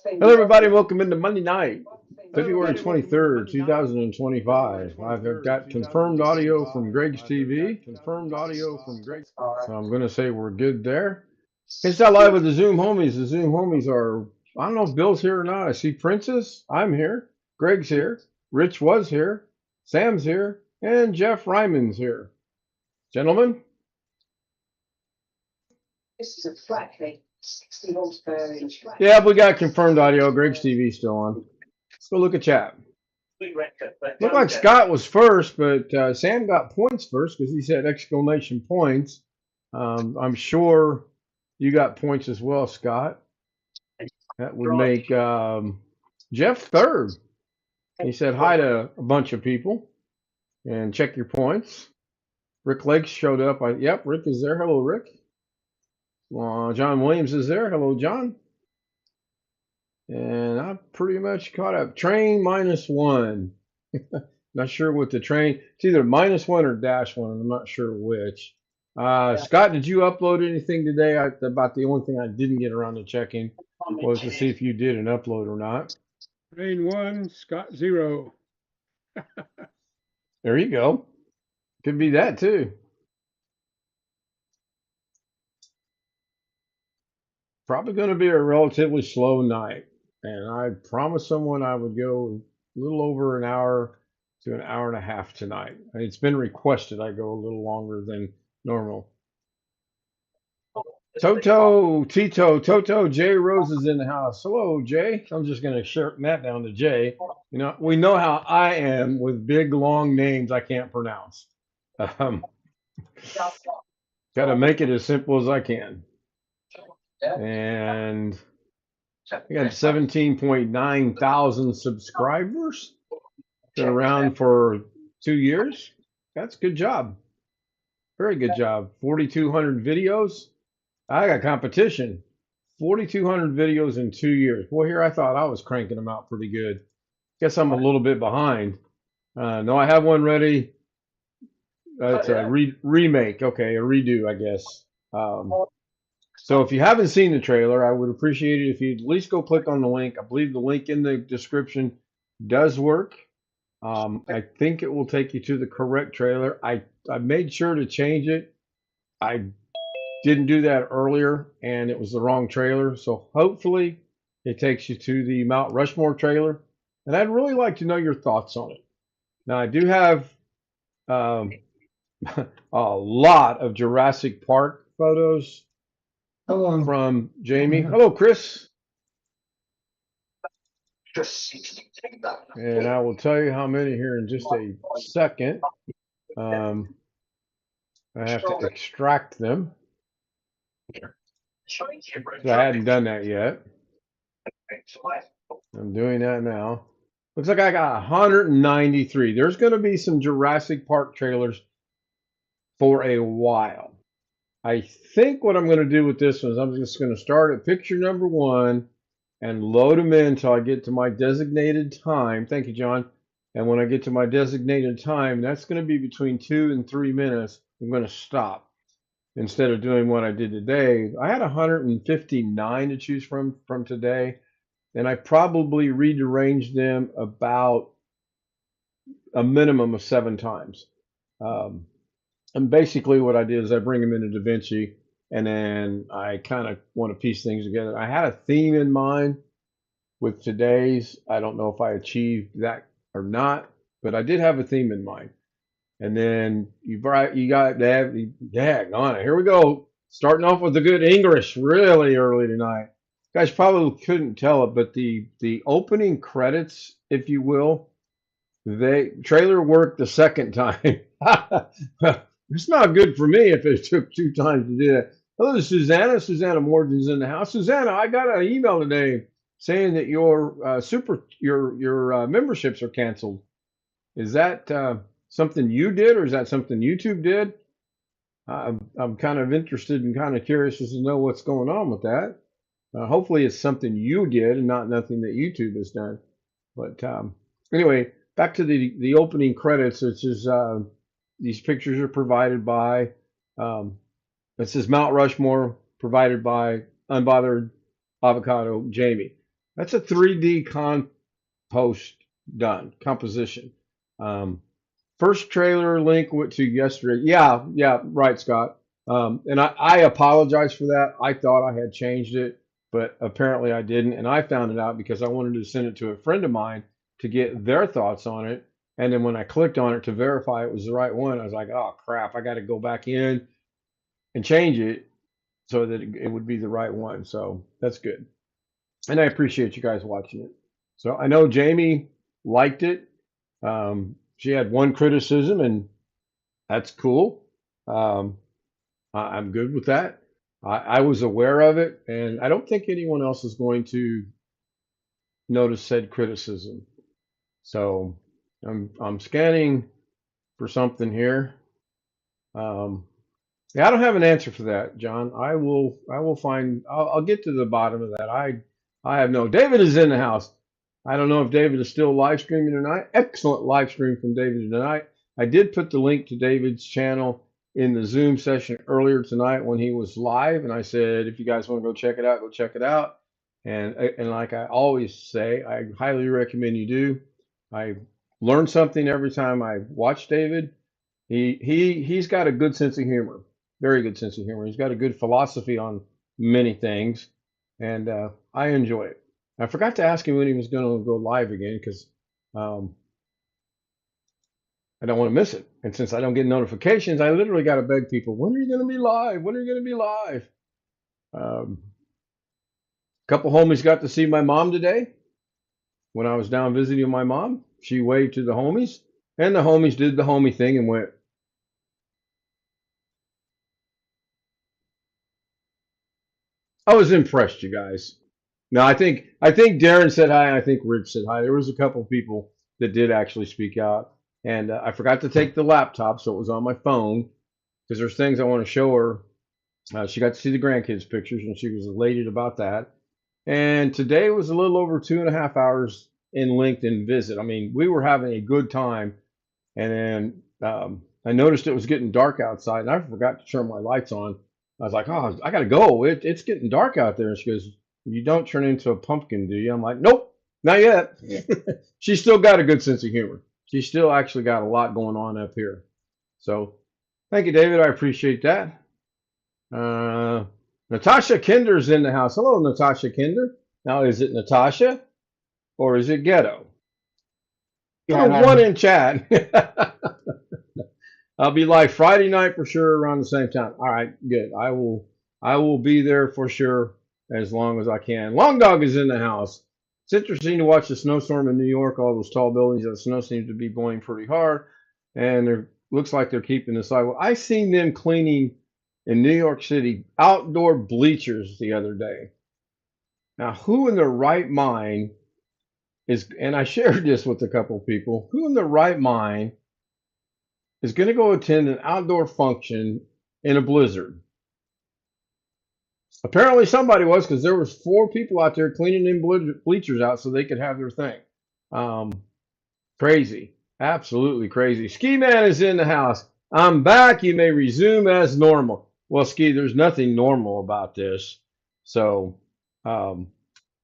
Hello, everybody. Welcome into Monday night, February 23rd, 2025. I've got confirmed audio from Greg's TV. Confirmed audio from Greg. So I'm going to say we're good there. It's not live with the Zoom homies. The Zoom homies are, I don't know if Bill's here or not. I see Princess. I'm here. Greg's here. Rich was here. Sam's here. And Jeff Ryman's here. Gentlemen. This is a flat thing. 60 horsepower. Yeah, we got confirmed audio. Greg's TV still on. Let's go look at chat. Looked like Scott was first, but Sam got points first because he said exclamation points. I'm sure you got points as well, Scott. That would make Jeff third. He said hi to a bunch of people and check your points. Rick Lakes showed up. Yep, Rick is there. Hello, Rick. John Williams is there. Hello, John. And I'm pretty much caught up. Train -1. Not sure what the train. It's either -1 or -1. I'm not sure which. Scott, did you upload anything today? About the only thing I didn't get around to checking was to see if you did an upload or not. Train 1, Scott 0. There you go. Could be that too. Probably going to be a relatively slow night. And I promised someone I would go a little over an hour to an hour and a half tonight. It's been requested I go a little longer than normal. Toto, Jay Rose is in the house. Hello, Jay. I'm just going to shorten that down to Jay. You know, we know how I am with big, long names I can't pronounce. Got to make it as simple as I can. And I got 17.9 thousand subscribers. Been around for 2 years. That's a good job. Very good job. 4,200 videos. I got competition. 4,200 videos in 2 years. Boy, here I thought I was cranking them out pretty good. Guess I'm a little bit behind. No, I have one ready. It's a remake. Okay, a redo, I guess. So if you haven't seen the trailer, I would appreciate it if you'd at least go click on the link. I believe the link in the description does work. I think it will take you to the correct trailer. I made sure to change it. I didn't do that earlier, and it was the wrong trailer. So hopefully it takes you to the Mount Rushmore trailer. And I'd really like to know your thoughts on it. Now, I do have a lot of Jurassic Park photos. Hello. From Jamie. Hello, Chris. And I will tell you how many here in just a second. I have to extract them. So I hadn't done that yet. I'm doing that now. Looks like I got 193. There's going to be some Jurassic Park trailers for a while. I think what I'm going to do with this one is I'm just going to start at picture number 1 and load them in until I get to my designated time. Thank you, John. And when I get to my designated time, that's going to be between 2 and 3 minutes. I'm going to stop instead of doing what I did today. I had 159 to choose from today, and I probably rearranged them about a minimum of 7 times. And basically what I did is I bring them into DaVinci, and then I kind of want to piece things together. I had a theme in mind with today's. I don't know if I achieved that or not, but I did have a theme in mind. And then you got that. Yeah, on it. Here we go. Starting off with the good English really early tonight. Guys probably couldn't tell it, but the opening credits, if you will, the trailer worked the second time. It's not good for me if it took 2 times to do that. Hello, Susanna. Susanna Morgan's in the house. Susanna, I got an email today saying that your memberships are canceled. Is that something you did, or is that something YouTube did? I'm kind of interested and kind of curious as to know what's going on with that. Hopefully it's something you did and not nothing that YouTube has done. But anyway, back to the opening credits, which is these pictures are provided by It says Mount Rushmore provided by Unbothered Avocado Jamie. That's a 3D compost done composition. Um, First trailer link went to yesterday. Yeah, yeah, right, Scott. And I apologize for that. I thought I had changed it, but apparently I didn't. And I found it out because I wanted to send it to a friend of mine to get their thoughts on it. And then when I clicked on it to verify it was the right one, I was like, oh crap, I got to go back in and change it so that it would be the right one. So that's good. And I appreciate you guys watching it. So I know Jamie liked it. She had one criticism, and that's cool. Um, I'm good with that. I was aware of it, and I don't think anyone else is going to notice said criticism. So I'm scanning for something here. Um, yeah, I don't have an answer for that, John. I will find. I'll get to the bottom of that. I have no. David is in the house. I don't know if David is still live streaming tonight. Excellent live stream from David tonight. I did put the link to David's channel in the Zoom session earlier tonight when he was live, and I said, if you guys want to go check it out, go check it out. And like I always say, I highly recommend you do. I learn something every time I watch David. He's got a good sense of humor, very good sense of humor. He's got a good philosophy on many things, and I enjoy it. I forgot to ask him when he was going to go live again because um, I don't want to miss it. And since I don't get notifications, I literally got to beg people, when are you going to be live? When are you going to be live? A couple homies got to see my mom today when I was down visiting my mom. She waved to the homies, and the homies did the homie thing and went. I was impressed, you guys. No, I think Darren said hi. And I think Rich said hi. There was a couple people that did actually speak out, and I forgot to take the laptop, so it was on my phone because there's things I want to show her. She got to see the grandkids' pictures, and she was elated about that. And today was a little over 2.5 hours in length in visit. I mean, we were having a good time, and then I noticed it was getting dark outside, and I forgot to turn my lights on. I was like, oh, I gotta go. It's getting dark out there. And she goes, you don't turn into a pumpkin, do you? I'm like, nope, not yet. She's still got a good sense of humor. She's still actually got a lot going on up here. So thank you, David. I appreciate that. Natasha Kinder's in the house. Hello, Natasha Kinder. Now, is it Natasha or is it Ghetto? Yeah, One in chat. I'll be live Friday night for sure around the same time. All right, good. I will be there for sure as long as I can. Long Dog is in the house. It's interesting to watch the snowstorm in New York. All those tall buildings, the snow seems to be blowing pretty hard, and it looks like they're keeping the sidewalk. I seen them cleaning in New York City outdoor bleachers the other day. Now, who in their right mind is, and I shared this with a couple of people, who in their right mind is going to go attend an outdoor function in a blizzard? Apparently somebody was, because there was 4 people out there cleaning them bleachers out so they could have their thing. Crazy. Absolutely crazy. Ski Man is in the house. I'm back. You may resume as normal. Well, Ski, there's nothing normal about this. So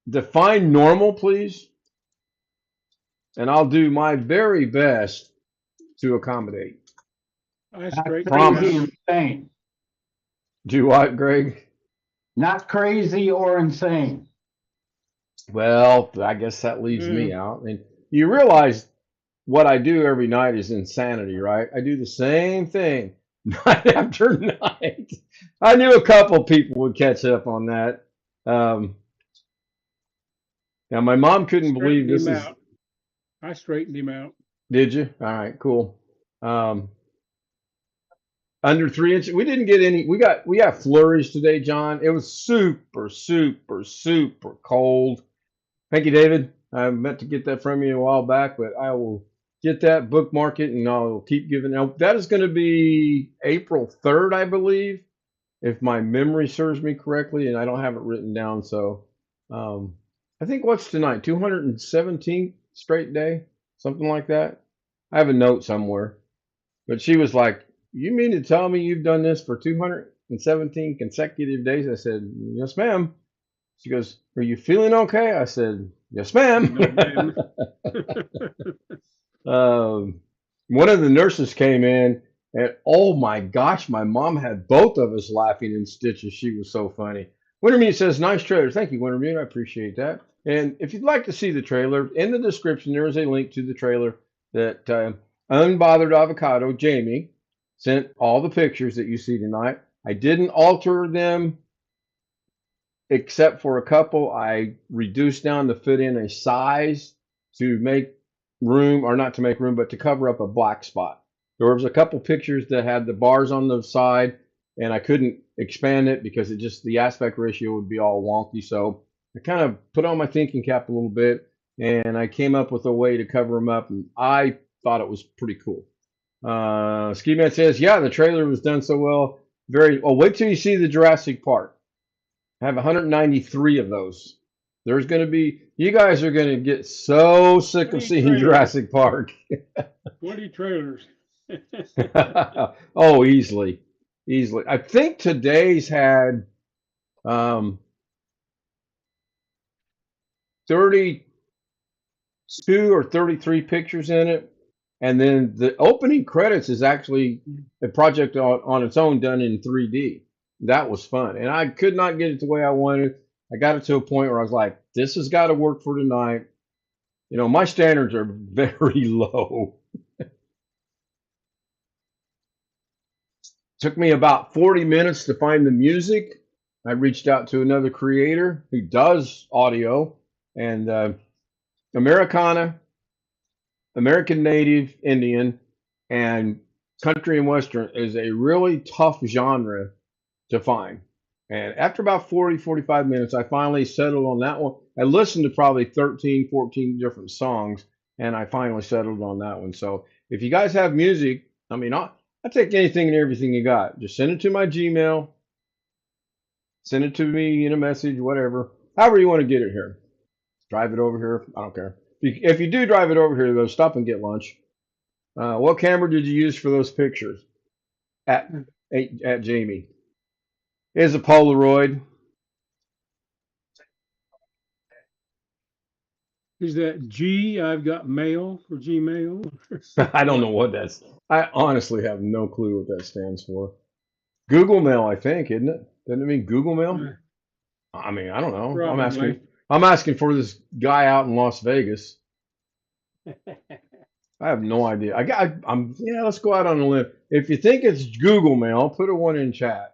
define normal, please. And I'll do my very best to accommodate. I not straightened crazy him or out. insane. Do what, Greg? Not crazy or insane. Well, I guess that leaves me Mm. out. And you realize what I do every night is insanity, right? I do the same thing night after night. I knew a couple people would catch up on that. Now, my mom couldn't believe Straightened this him is. out. I straightened him out. Did you? All right, cool. Um, Under 3 inches. We didn't get any. We got flurries today, John. It was super, super, super cold. Thank you, David. I meant to get that from you a while back, but I will get that, bookmark it, and I'll keep giving. Now, that is going to be April 3rd, I believe, if my memory serves me correctly, and I don't have it written down. So I think what's tonight? 217th straight day, something like that. I have a note somewhere. But she was like, you mean to tell me you've done this for 200? 117 consecutive days. I said, yes, ma'am. She goes, are you feeling okay? I said, yes, ma'am. No, ma'am. um, one of the nurses came in, and oh my gosh, my mom had both of us laughing in stitches. She was so funny. Wintermute says, nice trailer. Thank you, Wintermute. I appreciate that. And if you'd like to see the trailer, in the description, there is a link to the trailer that Unbothered Avocado, Jamie, sent all the pictures that you see tonight. I didn't alter them except for a couple. I reduced down to fit in a size to make room, or not to make room, but to cover up a black spot. There was a couple pictures that had the bars on the side, and I couldn't expand it because it just, the aspect ratio would be all wonky. So I kind of put on my thinking cap a little bit, and I came up with a way to cover them up, and I thought it was pretty cool. Ski Man says, yeah, the trailer was done so well. Very, oh, wait till you see the Jurassic Park. I have 193 of those. There's going to be, you guys are going to get so sick of 20 seeing trailers. Jurassic Park. 20 trailers. Oh, easily. Easily. I think today's had 32 or 33 pictures in it. And then the opening credits is actually a project on its own done in 3D. That was fun. And I could not get it the way I wanted. I got it to a point where I was like, this has got to work for tonight. You know, my standards are very low. Took me about 40 minutes to find the music. I reached out to another creator who does audio, and Americana, American Native Indian, and country and western is a really tough genre to find. And after about 40, 45 minutes, I finally settled on that one. I listened to probably 13, 14 different songs, and I finally settled on that one. So if you guys have music, I mean, I'll take anything and everything you got. Just send it to my Gmail, send it to me in a message, whatever. However you want to get it here. Drive it over here. I don't care. If you do drive it over here, though, stop and get lunch. What camera did you use for those pictures? At Jamie. Is a Polaroid. Is that G? I've got mail for Gmail. I don't know what that's. I honestly have no clue what that stands for. Google Mail, I think, isn't it? Doesn't it mean Google Mail? I mean, I don't know. I'm asking. Probably. I'm asking for this guy out in Las Vegas. I have no idea. Yeah. Let's go out on a limb. If you think it's Google Mail, put a one in chat.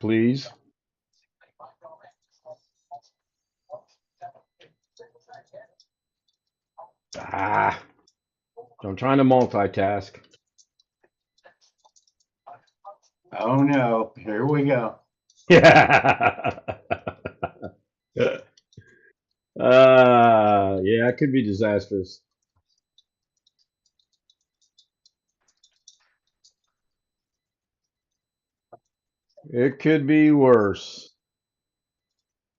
Please. Ah, I'm trying to multitask. Oh no, here we go. Yeah. Yeah, it could be disastrous. It could be worse.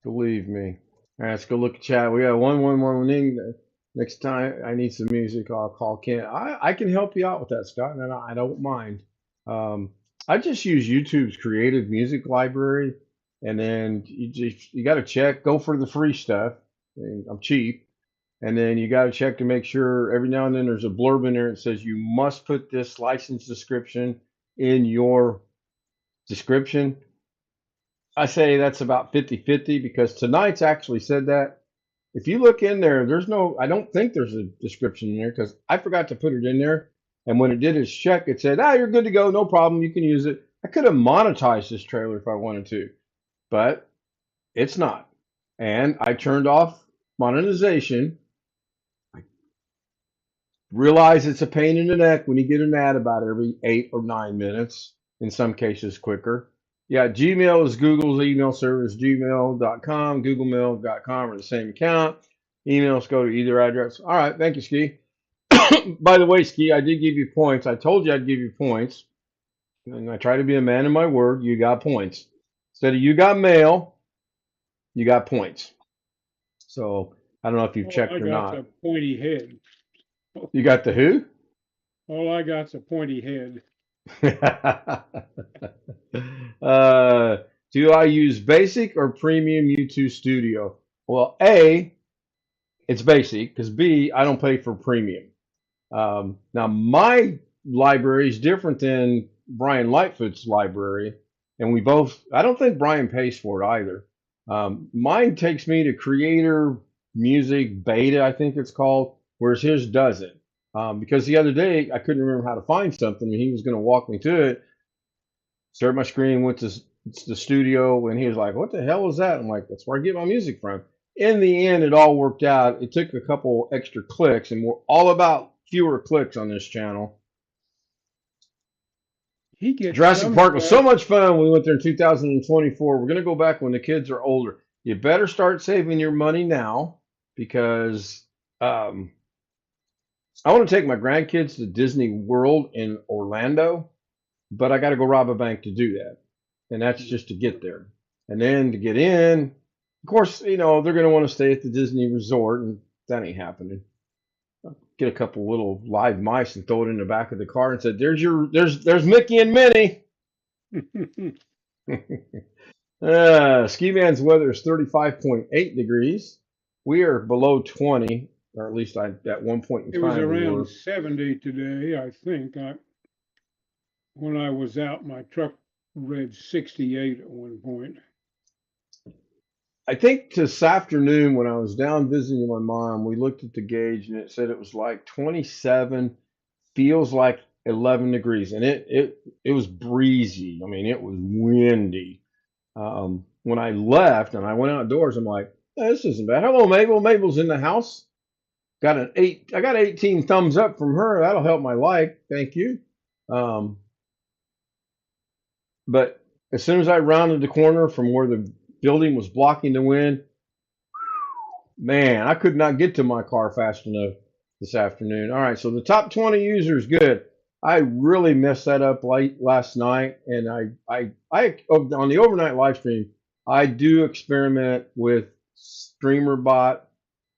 Believe me. All right, let's go look at chat. We got one more thing. Next time I need some music, I'll call Ken. I can help you out with that, Scott, and I don't mind. I just use YouTube's creative music library, and then you got to check. Go for the free stuff. I mean, I'm cheap. And then you got to check to make sure every now and then there's a blurb in there that says you must put this license description in your description. I say that's about 50-50 because tonight's actually said that. If you look in there, I don't think there's a description in there because I forgot to put it in there. And when it did its check, it said, you're good to go. No problem. You can use it. I could have monetized this trailer if I wanted to, but it's not. And I turned off monetization. Realize it's a pain in the neck when you get an ad about every 8 or 9 minutes, in some cases quicker. Yeah, Gmail is Google's email service, gmail.com, googlemail.com are the same account. Emails go to either address. All right, thank you, Ski. By the way, Ski, I did give you points. I told you I'd give you points. And I try to be a man of my word. You got points. Instead of you got mail, you got points. So I don't know if you've checked or not. I got a pointy head. You got the who? All I got's a pointy head. uh, do I use basic or premium YouTube Studio? Well, A, it's basic because B, I don't pay for premium. Now, my library is different than Brian Lightfoot's library, and we both, I don't think Brian pays for it either. Mine takes me to Creator Music Beta, I think it's called, whereas his doesn't. Because the other day I couldn't remember how to find something, and he was going to walk me to it. Shared my screen, went to the studio, and he was like, "What the hell is that?" I'm like, "That's where I get my music from." In the end, it all worked out. It took a couple extra clicks, and we're all about fewer clicks on this channel. He gets Jurassic some Park was so stuff. much fun. We went there in 2024. We're going to go back when the kids are older. You better start saving your money now because I want to take my grandkids to Disney World in Orlando, but I got to go rob a bank to do that. And that's just to get there. And then to get in, of course, they're going to want to stay at the Disney Resort, and that ain't happening. Get a couple little live mice and throw it in the back of the car and said, there's Mickey and Minnie." Ski Man's weather is 35.8 degrees. We are below 20, or at least at one point in It was time we were. around 70 today, I think. When I was out, my truck read 68 at one point. I think this afternoon when I was down visiting my mom, we looked at the gauge and it said it was like 27, feels like 11 degrees, and it was breezy. I mean, it was windy. When I left and I went outdoors, I'm like, this isn't bad. Hello, Mabel. Mabel's in the house. Got an 8. I got 18 thumbs up from her. That'll help my like. Thank you. Um, but as soon as I rounded the corner from where the building was blocking the wind, man, I could not get to my car fast enough this afternoon. All right, so the top 20 users, good. I really messed that up late last night, and I on the overnight live stream, I do experiment with StreamerBot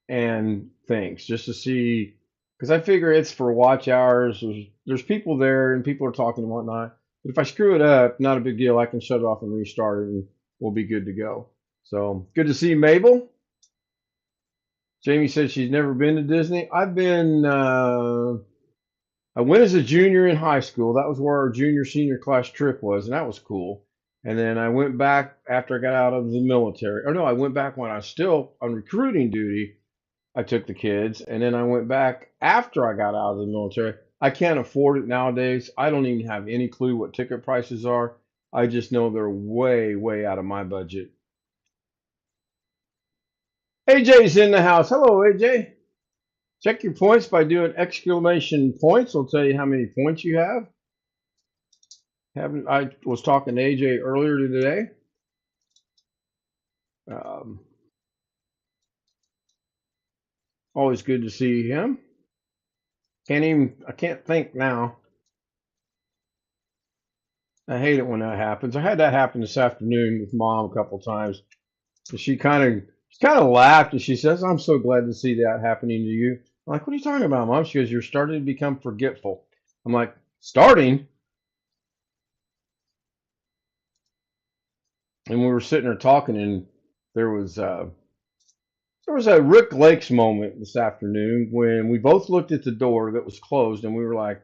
and things just to see, because I figure it's for watch hours. There's people there and people are talking and whatnot. But if I screw it up, not a big deal. I can shut it off and restart it, and we'll be good to go. So good to see Mabel. Jamie said she's never been to Disney. I've been. I went as a junior in high school. That was where our junior senior class trip was, and that was cool. And then I went back after I got out of the military. Or no, I went back when I was still on recruiting duty. I took the kids, and then I went back after I got out of the military. I can't afford it nowadays. I don't even have any clue what ticket prices are. I just know they're way, way out of my budget. AJ's in the house. Hello, AJ. Check your points by doing exclamation points. It'll tell you how many points you have. I was talking to AJ earlier today. Always good to see him. I can't think now. I hate it when that happens. I had that happen this afternoon with Mom a couple times. She kind of laughed and she says, "I'm so glad to see that happening to you." I'm like, "What are you talking about, Mom?" She goes, "You're starting to become forgetful." I'm like, "Starting?" And we were sitting there talking, and there was a Rick Lakes moment this afternoon when we both looked at the door that was closed, and we were like,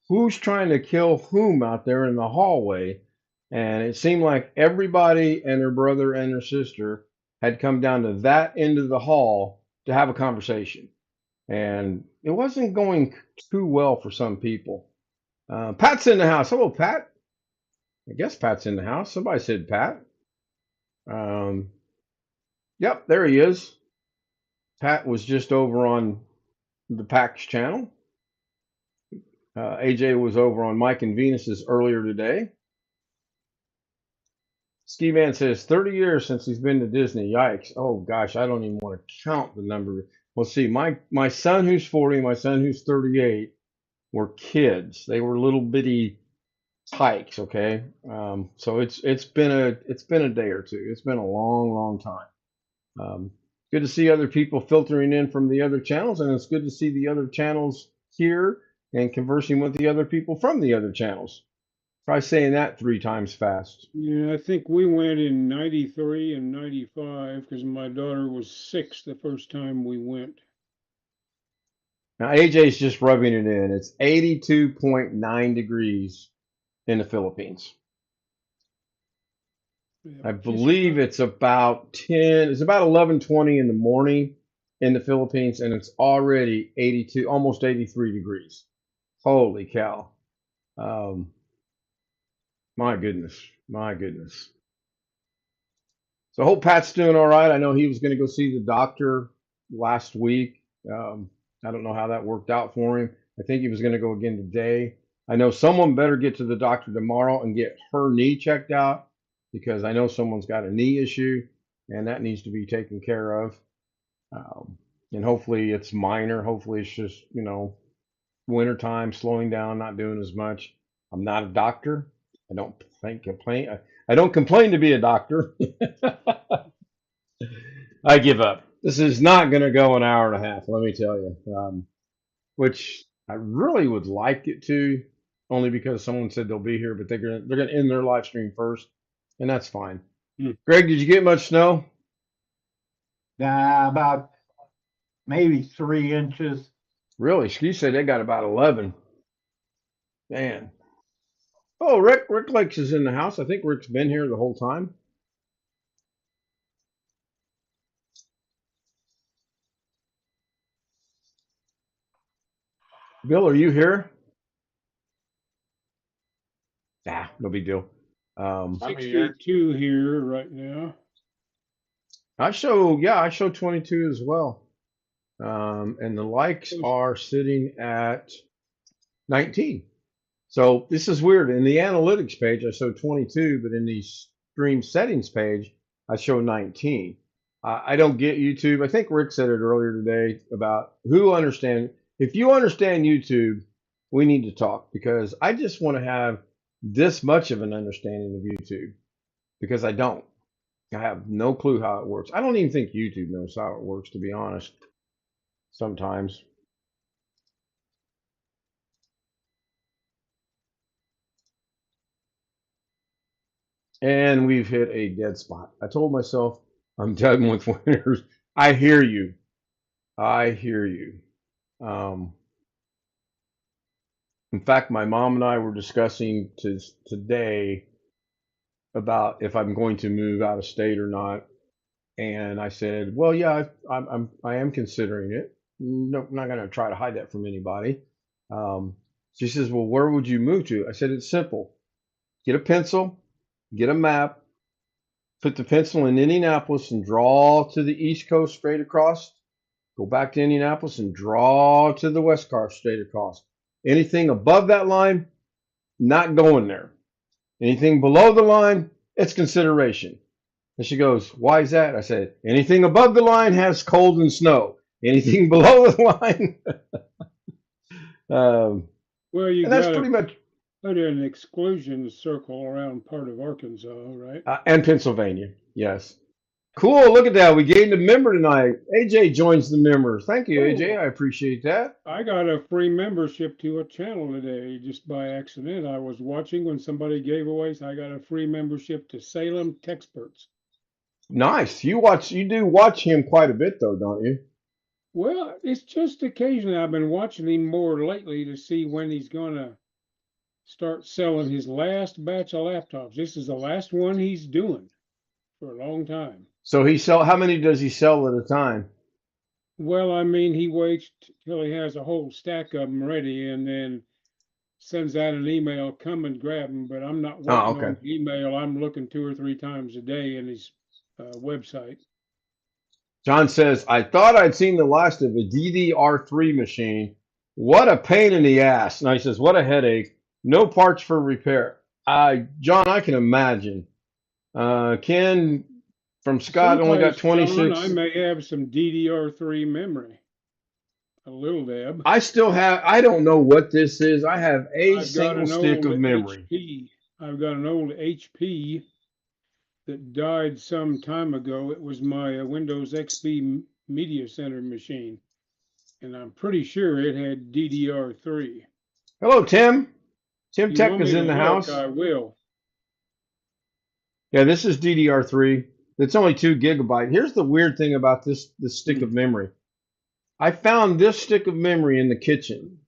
"Who's trying to kill whom out there in the hallway?" And it seemed like everybody and their brother and their sister had come down to that end of the hall to have a conversation. And it wasn't going too well for some people. Pat's in the house. Hello, Pat. I guess Pat's in the house. Somebody said Pat. Um, yep, there he is. Pat was just over on the PAX channel. AJ was over on Mike and Venus's earlier today. Ski Man says 30 years since he's been to Disney. Yikes. Oh gosh, I don't even want to count the number. Well, see, my son who's 40, my son who's 38 were kids. They were little bitty tykes, okay? So it's been a day or two. It's been a long, long time. Good to see other people filtering in from the other channels, and it's good to see the other channels here and conversing with the other people from the other channels. Try saying that 3 times fast. Yeah, I think we went in 93 and 95 because my daughter was 6 the first time we went. Now AJ's just rubbing it in. It's 82.9 degrees in the Philippines. Yeah, I just believe it's about 11:20 in the morning in the Philippines, and it's already 82, almost 83 degrees. Holy cow. Um, my goodness. My goodness. So I hope Pat's doing all right. I know he was going to go see the doctor last week. I don't know how that worked out for him. I think he was going to go again today. I know someone better get to the doctor tomorrow and get her knee checked out because I know someone's got a knee issue and that needs to be taken care of. Um, and hopefully it's minor. Hopefully it's just, wintertime, slowing down, not doing as much. I'm not a doctor. I don't complain. I don't complain to be a doctor. I give up. This is not going to go an hour and a half, let me tell you. Which I really would like it to, only because someone said they'll be here, but they're gonna end their live stream first, and that's fine. Hmm. Greg, did you get much snow? About maybe 3 inches. Really? You said they got about 11. Man. Oh, Rick Lakes is in the house. I think Rick's been here the whole time. Bill, are you here? Ah, no big deal. I'm here. 62 here right now. I show 22 as well. And the likes are sitting at 19. So this is weird. In the analytics page, I show 22, but in the stream settings page, I show 19. I don't get YouTube. I think Rick said it earlier today about if you understand YouTube, we need to talk because I just want to have this much of an understanding of YouTube because I don't. I have no clue how it works. I don't even think YouTube knows how it works, to be honest, sometimes. And we've hit a dead spot. I told myself I'm done with winners. I hear you. I hear you. In fact, my mom and I were discussing today about if I'm going to move out of state or not. And I said, well, yeah, I am considering it. No, I'm not going to try to hide that from anybody. She says, well, where would you move to? I said, it's simple. Get a pencil, get a map, put the pencil in Indianapolis and draw to the East Coast straight across. Go back to Indianapolis and draw to the West Coast straight across. Anything above that line, not going there. Anything below the line, it's consideration. And she goes, why is that? I said, anything above the line has cold and snow. Anything below the line. Well, you And that's got pretty to much, put an exclusion circle around part of Arkansas, right? and Pennsylvania. Yes. Cool. Look at that. We gained a member tonight. AJ joins the members. Thank you, AJ. I appreciate that. I got a free membership to a channel today just by accident. I was watching when somebody gave away, so I got a free membership to Salem Texperts. Nice. You do watch him quite a bit though, don't you? Well, it's just occasionally I've been watching him more lately to see when he's gonna start selling his last batch of laptops. This is the last one he's doing for a long time. So how many does he sell at a time? Well, I mean, he waits till he has a whole stack of them ready and then sends out an email, come and grab them. But I'm not working on email. I'm looking 2 or 3 times a day in his website. John says, I thought I'd seen the last of a DDR3 machine. What a pain in the ass. And he says, what a headache. No parts for repair. John, I can imagine. Ken from Scott only got 26. John, I may have some DDR3 memory. A little dab. I don't know what this is. I have a single stick of memory. I've got an old HP that died some time ago. It was my Windows XP Media Center machine. And I'm pretty sure it had DDR3. Hello, Tim. Tim You Tech want is me to in the look, house. I will. Yeah, this is DDR3. It's only 2 gigabyte. Here's the weird thing about this stick of memory. I found this stick of memory in the kitchen.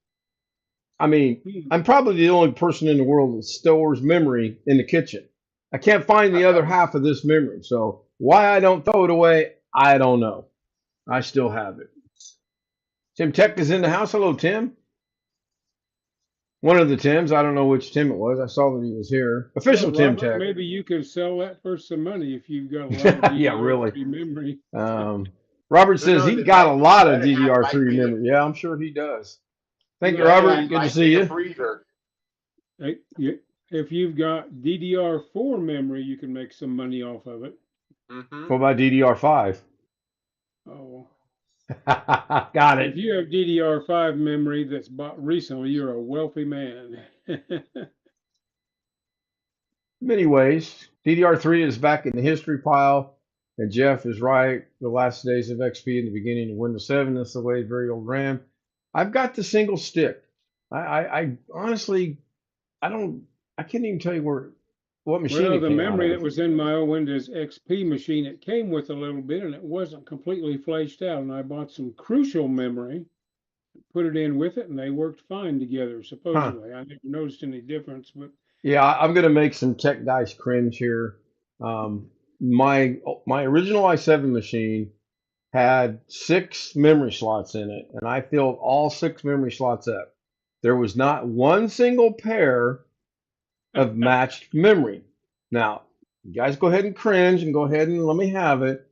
I mean, I'm probably the only person in the world that stores memory in the kitchen. I can't find the other half of this memory. So why I don't throw it away, I don't know. I still have it. Tim Tech is in the house. Hello, Tim. One of the Tims. I don't know which Tim it was. I saw that he was here. Official Well, Tim Robert, Tech. maybe you can sell that for some money if you've got a lot of Yeah, really. DDR3 memory. Robert Who says knows, he's it got a might, lot of better half might DDR3 be memory. Yeah, I'm sure he does. Thank you, Well, better Robert. half Good to might see be you. the freezer. If you've got DDR4 memory, you can make some money off of it. What about DDR5? Oh, Got if it. you have DDR5 memory that's bought recently, you're a wealthy man. Many ways. DDR3 is back in the history pile, and Jeff is right. The last days of XP and the beginning of Windows 7. That's the way very old RAM. I've got the single stick. I honestly, I can't even tell you what machine Well, it the came memory out that of. was in my old Windows XP machine, it came with a little bit and it wasn't completely fleshed out. And I bought some Crucial memory, put it in with it, and they worked fine together, supposedly. I never noticed any difference, but Yeah, I'm gonna make some tech guys cringe here. My original i7 machine had 6 memory slots in it, and I filled all 6 memory slots up. There was not one single pair of matched memory. Now, you guys go ahead and cringe and go ahead and let me have it.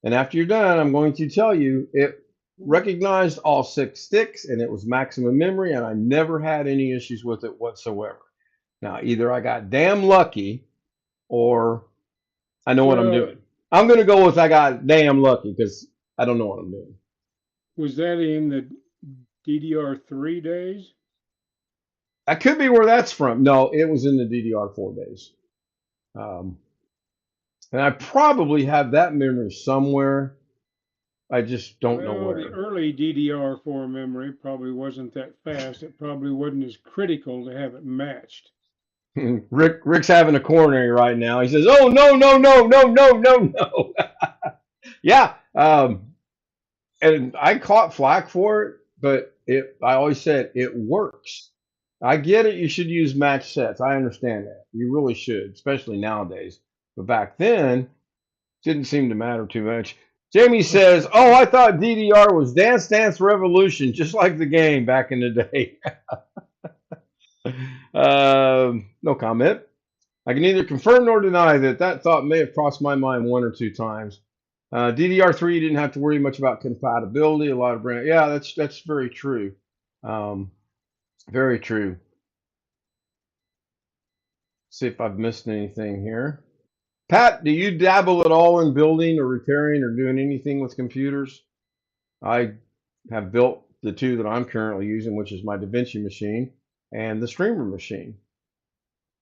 And after you're done, I'm going to tell you it recognized all 6 sticks and it was maximum memory, and I never had any issues with it whatsoever. Now, either I got damn lucky or I know what I'm well, doing. I'm going to go with I got damn lucky because I don't know what I'm doing. was that in the DDR3 days? That could be where that's from. No, it was in the DDR4 days. And I probably have that memory somewhere. I just don't know Well, the where. early DDR4 memory probably wasn't that fast. It probably wasn't as critical to have it matched. Rick's having a coronary right now. He says, "Oh no, no, no, no, no, no, no." Yeah. And I caught flack for it, but I always said it works. I get it. You should use match sets. I understand that. You really should, especially nowadays. But back then, it didn't seem to matter too much. Jamie says, "Oh, I thought DDR was Dance Dance Revolution, just like the game back in the day." No comment. I can neither confirm nor deny that thought may have crossed my mind 1 or 2 times. DDR3 didn't have to worry much about compatibility. A lot of brand, yeah, that's very true. Very true. See if I've missed anything here. Pat, do you dabble at all in building or repairing or doing anything with computers? I have built the 2 that I'm currently using, which is my DaVinci machine and the Streamer machine.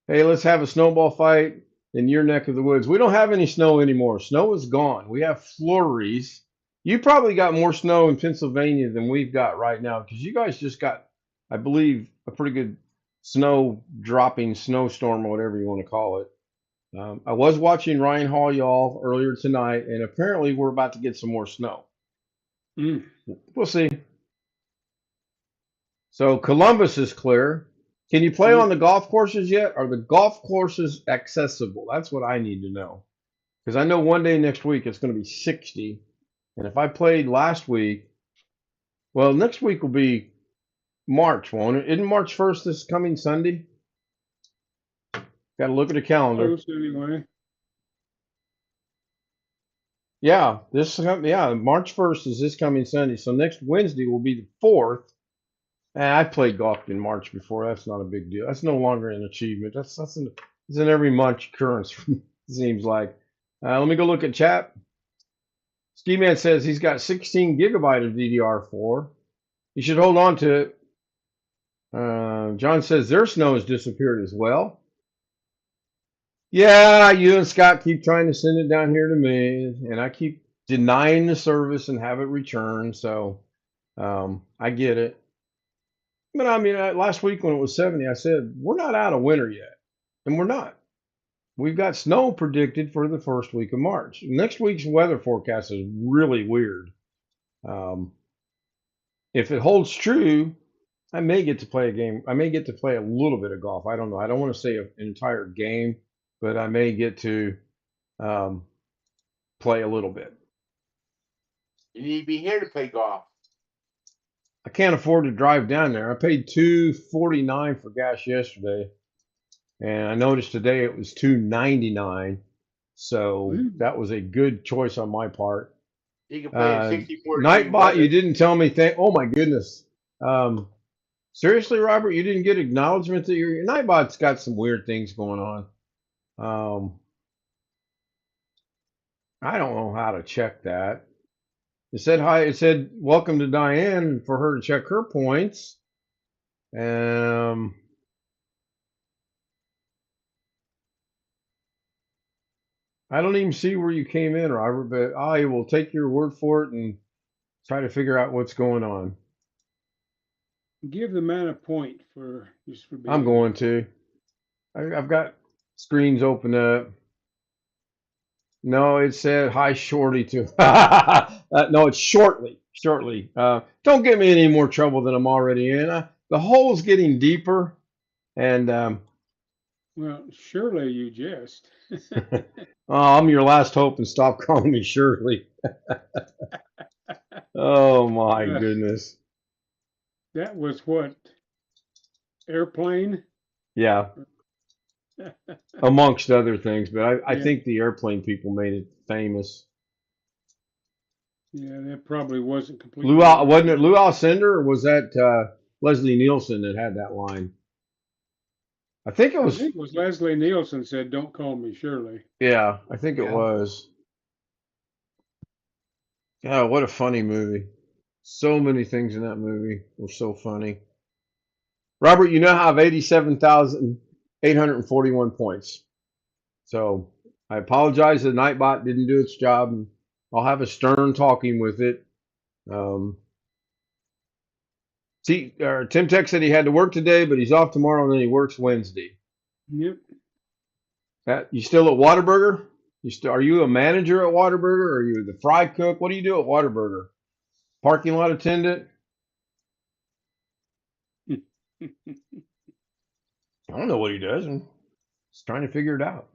Hey, let's have a snowball fight in your neck of the woods. We don't have any snow anymore. Snow is gone. We have flurries. You probably got more snow in Pennsylvania than we've got right now because you guys just got, I believe, a pretty good snow dropping snowstorm or whatever you want to call it. I was watching Ryan Hall, y'all, earlier tonight, and apparently we're about to get some more snow. We'll see. So Columbus is clear. Can you play on the golf courses yet? Are the golf courses accessible? That's what I need to know. Because I know one day next week it's going to be 60. And if I played last week, well, next week will be March, won't it? Isn't March 1st this coming Sunday? Got to look at the calendar. Close anyway. Yeah, March 1st is this coming Sunday. So next Wednesday will be the 4th. And I played golf in March before. That's not a big deal. That's no longer an achievement. It's an every month occurrence, seems like. Let me go look at chat. Ski Man says he's got 16 gigabyte of DDR4. You should hold on to it. John says their snow has disappeared as well. Yeah, you and Scott keep trying to send it down here to me, and I keep denying the service and have it returned. So I get it. But I mean, last week when it was 70, I said, we're not out of winter yet. And we're not. We've got snow predicted for the first week of March. Next week's weather forecast is really weird. Um, if it holds true, I may get to play a game. I may get to play a little bit of golf. I don't know. I don't want to say an entire game, but I may get to um, play a little bit. You need to be here to play golf. I can't afford to drive down there. I paid $2.49 for gas yesterday, and I noticed today it was $2.99. So that was a good choice on my part. You can play in 64 Nightbot, weather. you didn't tell me. Oh my goodness. Seriously, Robert, you didn't get acknowledgement that your Nightbot's got some weird things going on. I don't know how to check that. It said hi. It said welcome to Diane for her to check her points. I don't even see where you came in, Robert, but I will take your word for it and try to figure out what's going on. Give the man a point for just for being. I'm going to. I've got screens open up. No, it said hi, Shorty, too. No, it's shortly. Shortly. Don't get me in any more trouble than I'm already in. The hole's getting deeper, and well, surely you jest. oh, I'm your last hope, and stop calling me Shirley. Oh my goodness. That was what? Airplane? Yeah. Amongst other things, but I Yeah. think the airplane people made it famous. Yeah, that probably wasn't completely. Wasn't it Lou Alcindor, or was that Leslie Nielsen that had that line? I think it was. I think it was Leslie Nielsen said, "Don't call me Shirley." Yeah, I think it was. Yeah, what a funny movie. So many things in that movie were so funny. Robert, you now have 87,841 points. So I apologize that Nightbot didn't do its job. And I'll have a stern talking with it. Tim Tech said he had to work today, but he's off tomorrow, and then he works Wednesday. Yep. You still at Whataburger? Are you a manager at Whataburger, or are you the fry cook? What do you do at Whataburger? Parking lot attendant? I don't know what he does. I'm just trying to figure it out.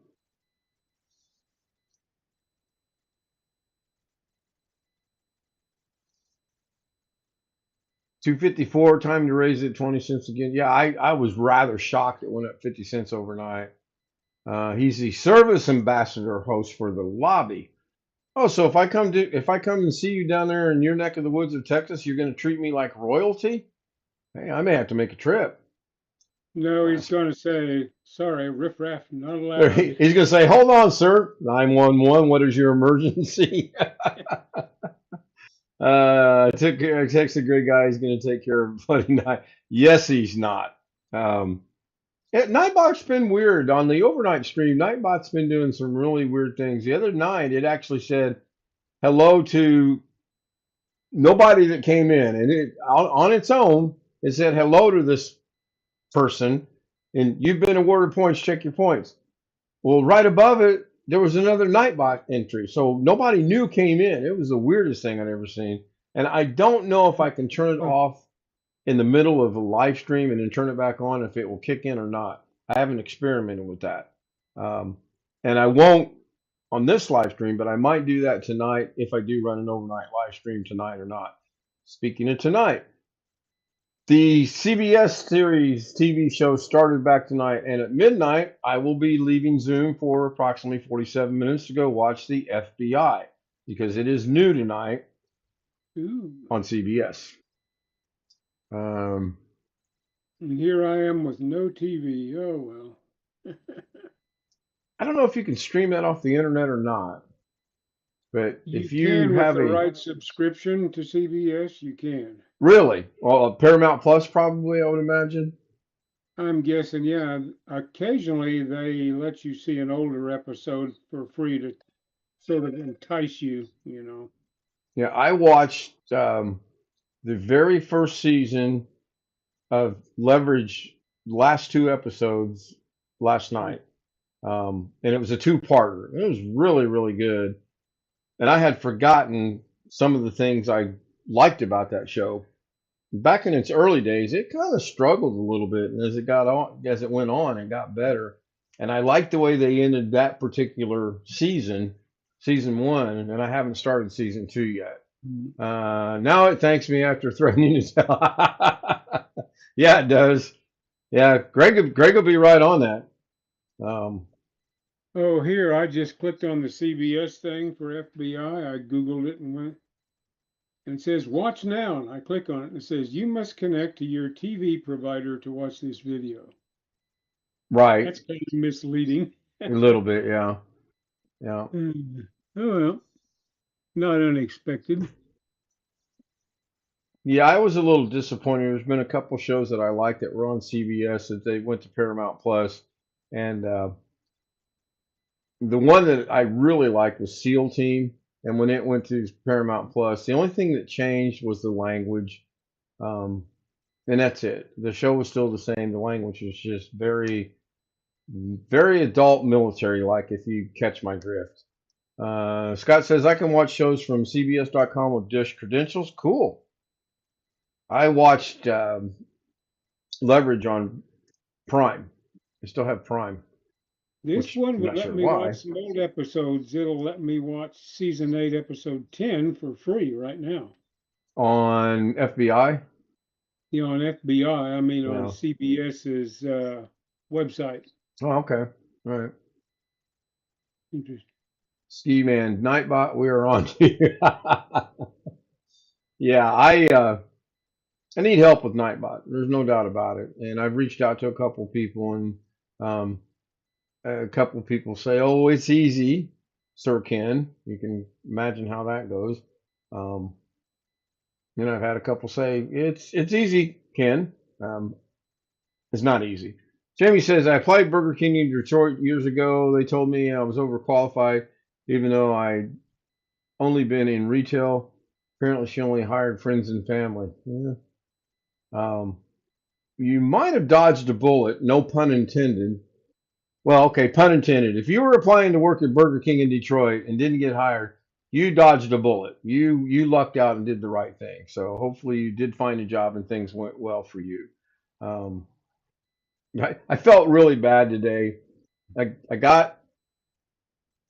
$2.54, time to raise it 20 cents again. Yeah, I was rather shocked it went up 50 cents overnight. He's the service ambassador host for the lobby. Oh, so if I come and see you down there in your neck of the woods of Texas, you're going to treat me like royalty? Hey, I may have to make a trip. No, he's going to say, "Sorry, riffraff not allowed." He's going to say, "Hold on, sir. 911. What is your emergency?" I texted a great guy. He's going to take care of Bloody Night. Yes, he's not. Nightbot's been weird on the overnight stream. Nightbot's been doing some really weird things. The other night, it actually said hello to nobody that came in, and on its own, it said hello to this person, and you've been awarded points. Check your points. Well, right above it, there was another Nightbot entry, so nobody new came in. It was the weirdest thing I'd ever seen, and I don't know if I can turn it off in the middle of a live stream and then turn it back on if it will kick in or not. I haven't experimented with that, and I won't on this live stream, but I might do that tonight if I do run an overnight live stream tonight or not. Speaking of tonight, the CBS series TV show started back tonight, and at midnight, I will be leaving Zoom for approximately 47 minutes to go watch the FBI because it is new tonight on CBS. And here I am with no TV. Oh, well. I don't know if you can stream that off the internet or not, but if you can have with the right subscription to CBS, you can. Really? Well, Paramount Plus probably, I would imagine. I'm guessing, yeah. Occasionally, they let you see an older episode for free to sort of entice you, you know. Yeah, I watched the very first season of Leverage last 2 episodes last night. And it was a two-parter. It was really, really good. And I had forgotten some of the things I liked about that show. Back in its early days, it kind of struggled a little bit, and as it went on, it got better. And I liked the way they ended that particular season 1, and I haven't started season 2 yet. Now it thanks me after threatening to tell. Yeah, it does. Yeah, Greg will be right on that. Oh, here, I just clicked on the CBS thing for FBI. I Googled it and went, and it says watch now. And I click on it and it says you must connect to your TV provider to watch this video. Right. That's kind of misleading. A little bit, yeah. Yeah. Oh, well, not unexpected. Yeah, I was a little disappointed. There's been a couple shows that I liked that were on CBS that they went to Paramount Plus, and the one that I really liked was SEAL Team. And when it went to Paramount Plus, the only thing that changed was the language, and that's it. The show was still the same. The language was just very, very adult military-like, if you catch my drift. Scott says I can watch shows from CBS.com with Dish credentials. Cool. I watched Leverage on Prime. I still have Prime. This one would let me watch some old episodes. It'll let me watch season 8, episode 10 for free right now. On FBI? Yeah, on FBI. I mean, on CBS's website. Oh, okay. All right. Interesting. Ski Man, Nightbot, we are on to you. Yeah, I need help with Nightbot. There's no doubt about it. And I've reached out to a couple people, and a couple people say, "Oh, it's easy, Sir Ken." You can imagine how that goes. And I've had a couple say, "It's easy, Ken." It's not easy. Jamie says, "I applied Burger King in Detroit years ago. They told me I was overqualified, even though I'd only been in retail. Apparently, she only hired friends and family." Yeah. You might have dodged a bullet, no pun intended. Well, okay, pun intended. If you were applying to work at Burger King in Detroit and didn't get hired, you dodged a bullet. You lucked out and did the right thing. So hopefully you did find a job and things went well for you. I felt really bad today. I got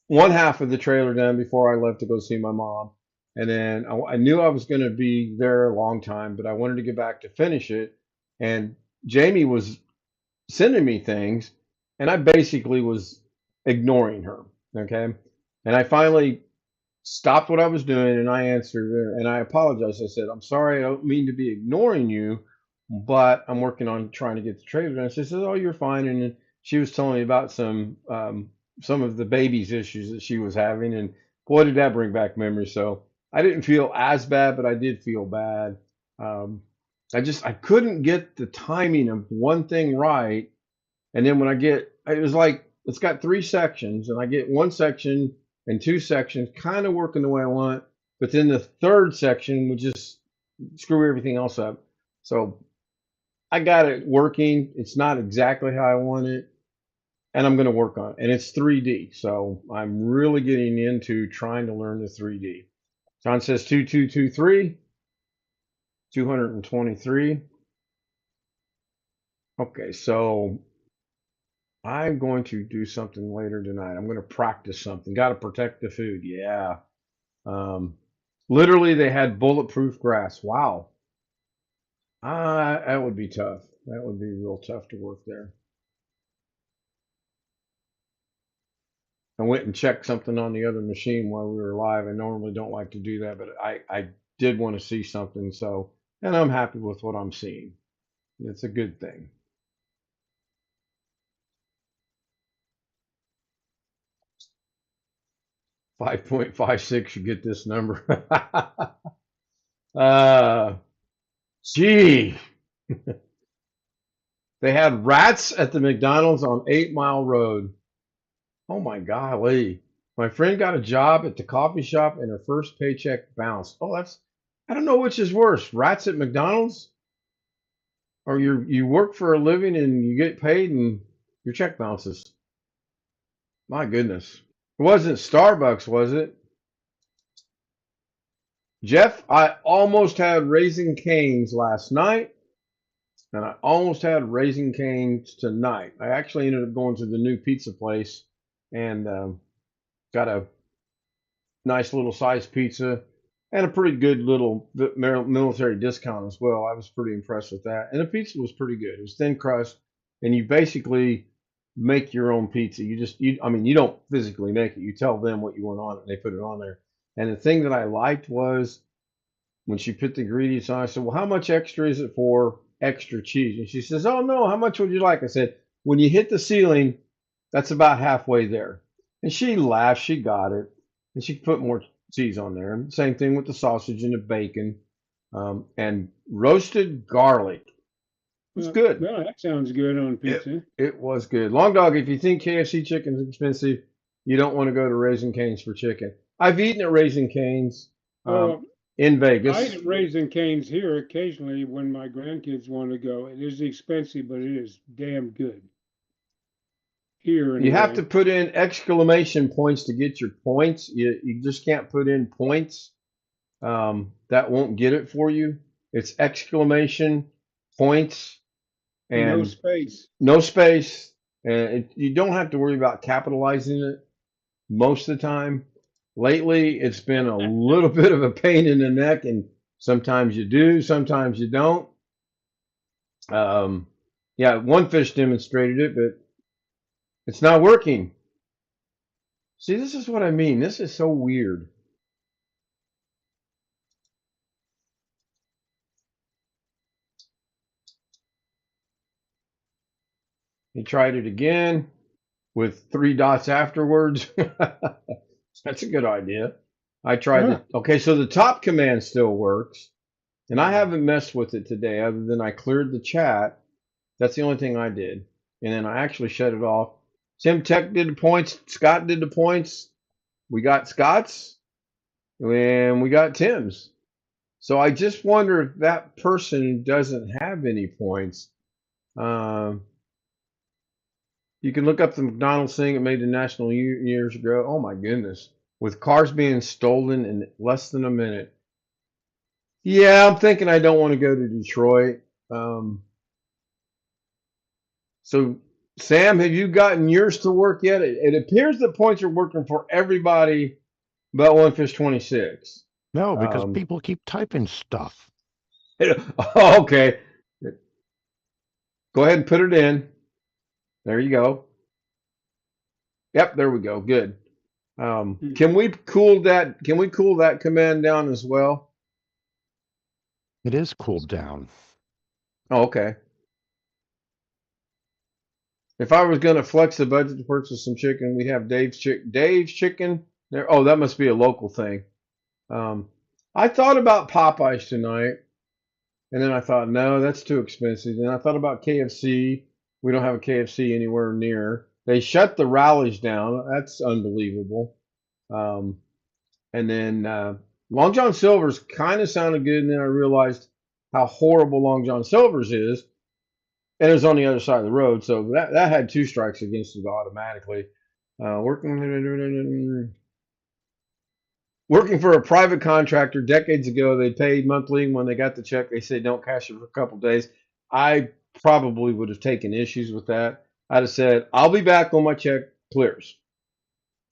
one half of the trailer done before I left to go see my mom. And then I knew I was going to be there a long time, but I wanted to get back to finish it. And Jamie was sending me things, and I basically was ignoring her. Okay. And I finally stopped what I was doing and I answered her and I apologized. I said, "I'm sorry, I don't mean to be ignoring you, but I'm working on trying to get the trailer done." She says, "Oh, you're fine." And then she was telling me about some of the baby's issues that she was having, and boy, did that bring back memories. So I didn't feel as bad, but I did feel bad. I couldn't get the timing of one thing right. And then when it was like, it's got 3 sections, and I get one section and 2 sections kind of working the way I want, but then the third section would just screw everything else up. So I got it working. It's not exactly how I want it, and I'm going to work on it. And it's 3D, so I'm really getting into trying to learn the 3D. John says 2223, 223. Okay, so I'm going to do something later tonight. I'm going to practice something. Got to protect the food. Yeah. Literally, they had bulletproof grass. Wow. That would be tough. That would be real tough to work there. I went and checked something on the other machine while we were live. I normally don't like to do that, but I did want to see something. So, and I'm happy with what I'm seeing. It's a good thing. 5.56 should get this number. Gee. They had rats at the McDonald's on 8 Mile Road. Oh my golly. My friend got a job at the coffee shop and her first paycheck bounced. Oh, I don't know which is worse, rats at McDonald's or you work for a living and you get paid and your check bounces. My goodness. It wasn't Starbucks, was it? Jeff, I almost had Raising Cane's last night, and I almost had Raising Cane's tonight. I actually ended up going to the new pizza place and got a nice little size pizza and a pretty good little military discount as well. I was pretty impressed with that. And the pizza was pretty good. It was thin crust, and you basically make your own pizza. I mean, you don't physically make it. You tell them what you want on it, and they put it on there. And the thing that I liked was when she put the ingredients on, I said, well, how much extra is it for extra cheese? And she says, oh, no, how much would you like? I said, when you hit the ceiling, that's about halfway there. And she laughed. She got it. And she put more cheese on there. And same thing with the sausage and the bacon and roasted garlic. It's good. Well, that sounds good on pizza. It was good. Long Dog, if you think KFC chicken is expensive, you don't want to go to Raising Cane's for chicken. I've eaten at Raising Cane's in Vegas. I eat at Raising Cane's here occasionally when my grandkids want to go. It is expensive, but it is damn good. Here you have to put in exclamation points to get your points. You just can't put in points. That won't get it for you. It's exclamation points and no space. No space. And you don't have to worry about capitalizing it most of the time. Lately, it's been a little bit of a pain in the neck, and sometimes you do, sometimes you don't. Yeah, one fish demonstrated it, but it's not working. See, this is what I mean. This is so weird. He tried it again with 3 dots afterwards. That's a good idea. I tried it. Okay, so the top command still works. And I haven't messed with it today other than I cleared the chat. That's the only thing I did. And then I actually shut it off. Tim Tech did the points. Scott did the points. We got Scott's. And we got Tim's. So I just wonder if that person doesn't have any points. You can look up the McDonald's thing. It made the national years ago. Oh, my goodness. With cars being stolen in less than a minute. Yeah, I'm thinking I don't want to go to Detroit. So, Sam, have you gotten yours to work yet? It appears the points are working for everybody but OneFish 26. No, because people keep typing stuff. Okay. Go ahead and put it in. There you go. Yep, there we go. Good. Can we cool that? Can we cool that command down as well? It is cooled down. Oh, okay. If I was going to flex the budget to purchase some chicken, we have Dave's Chicken there. Oh, that must be a local thing. I thought about Popeyes tonight, and then I thought, no, that's too expensive. And I thought about KFC. We don't have a KFC anywhere near. They shut the rallies down. That's unbelievable. And then Long John Silver's kind of sounded good, and then I realized how horrible Long John Silver's is. And it was on the other side of the road, so that had 2 strikes against it automatically. Working for a private contractor decades ago, they paid monthly. When they got the check, they said don't cash it for a couple of days. I probably would have taken issues with that. I'd have said, I'll be back when my check clears.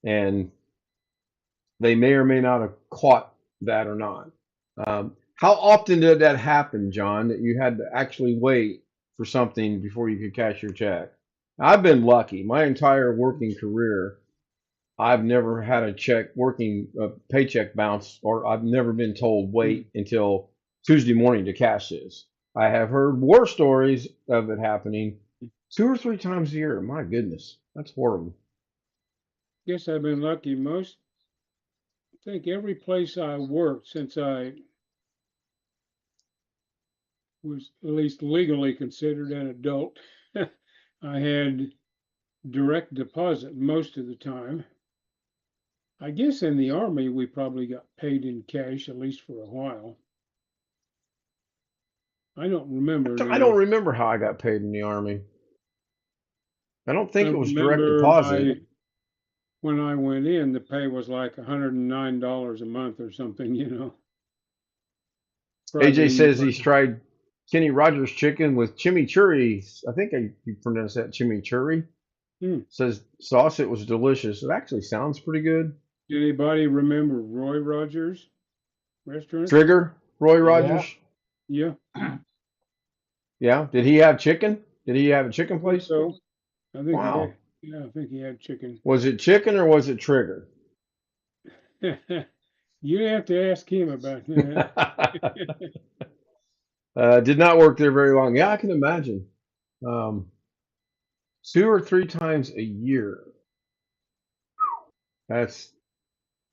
And they may or may not have caught that or not. How often did that happen, John, that you had to actually wait for something before you could cash your check? I've been lucky. My entire working career, I've never had a paycheck bounce, or I've never been told wait until Tuesday morning to cash this. I have heard war stories of it happening 2 or 3 times a year. My goodness, that's horrible. Guess I've been lucky. I think every place I worked since I was at least legally considered an adult, I had direct deposit most of the time. I guess in the Army, we probably got paid in cash, at least for a while. I don't remember I don't anymore. remember how I got paid in the Army. I don't think I it was direct remember deposit. when I went in, the pay was like $109 a month or something, AJ Probably, says he's tried Kenny Rogers chicken with chimichurri. I think you pronounce that chimichurri. Hmm. Says sauce. It was delicious. It actually sounds pretty good. Anybody remember Roy Rogers restaurant? Trigger Roy Rogers. Yeah, Yeah. Did he have chicken? Did he have a chicken I think place? so. I think he Wow. did. Yeah, I think he had chicken. Was it chicken or was it Trigger? You have to ask him about that. Did not work there very long. Yeah, I can imagine. Um, 2 or 3 times a year. That's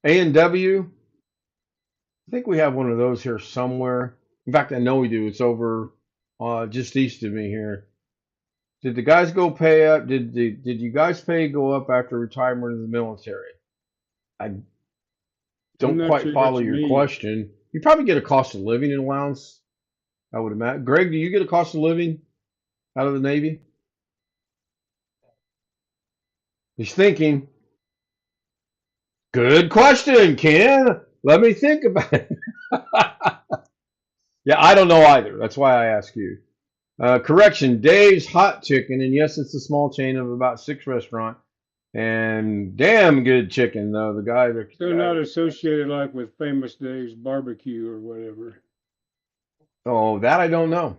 A&W. I think we have one of those here somewhere. In fact, I know we do. It's over just east of me here. Did the guys go pay up? Did you guys pay go up after retirement in the military? I I'm don't not quite sure follow what you your mean. question. You probably get a cost of living allowance, I would imagine. Greg, do you get a cost of living out of the Navy? He's thinking. Good question, Ken. Let me think about it. Yeah, I don't know either. That's why I ask you. Correction, Dave's Hot Chicken, and yes, it's a small chain of about 6 restaurants, and damn good chicken though. The guy that So not associated like with Famous Dave's barbecue or whatever. oh, that I don't know.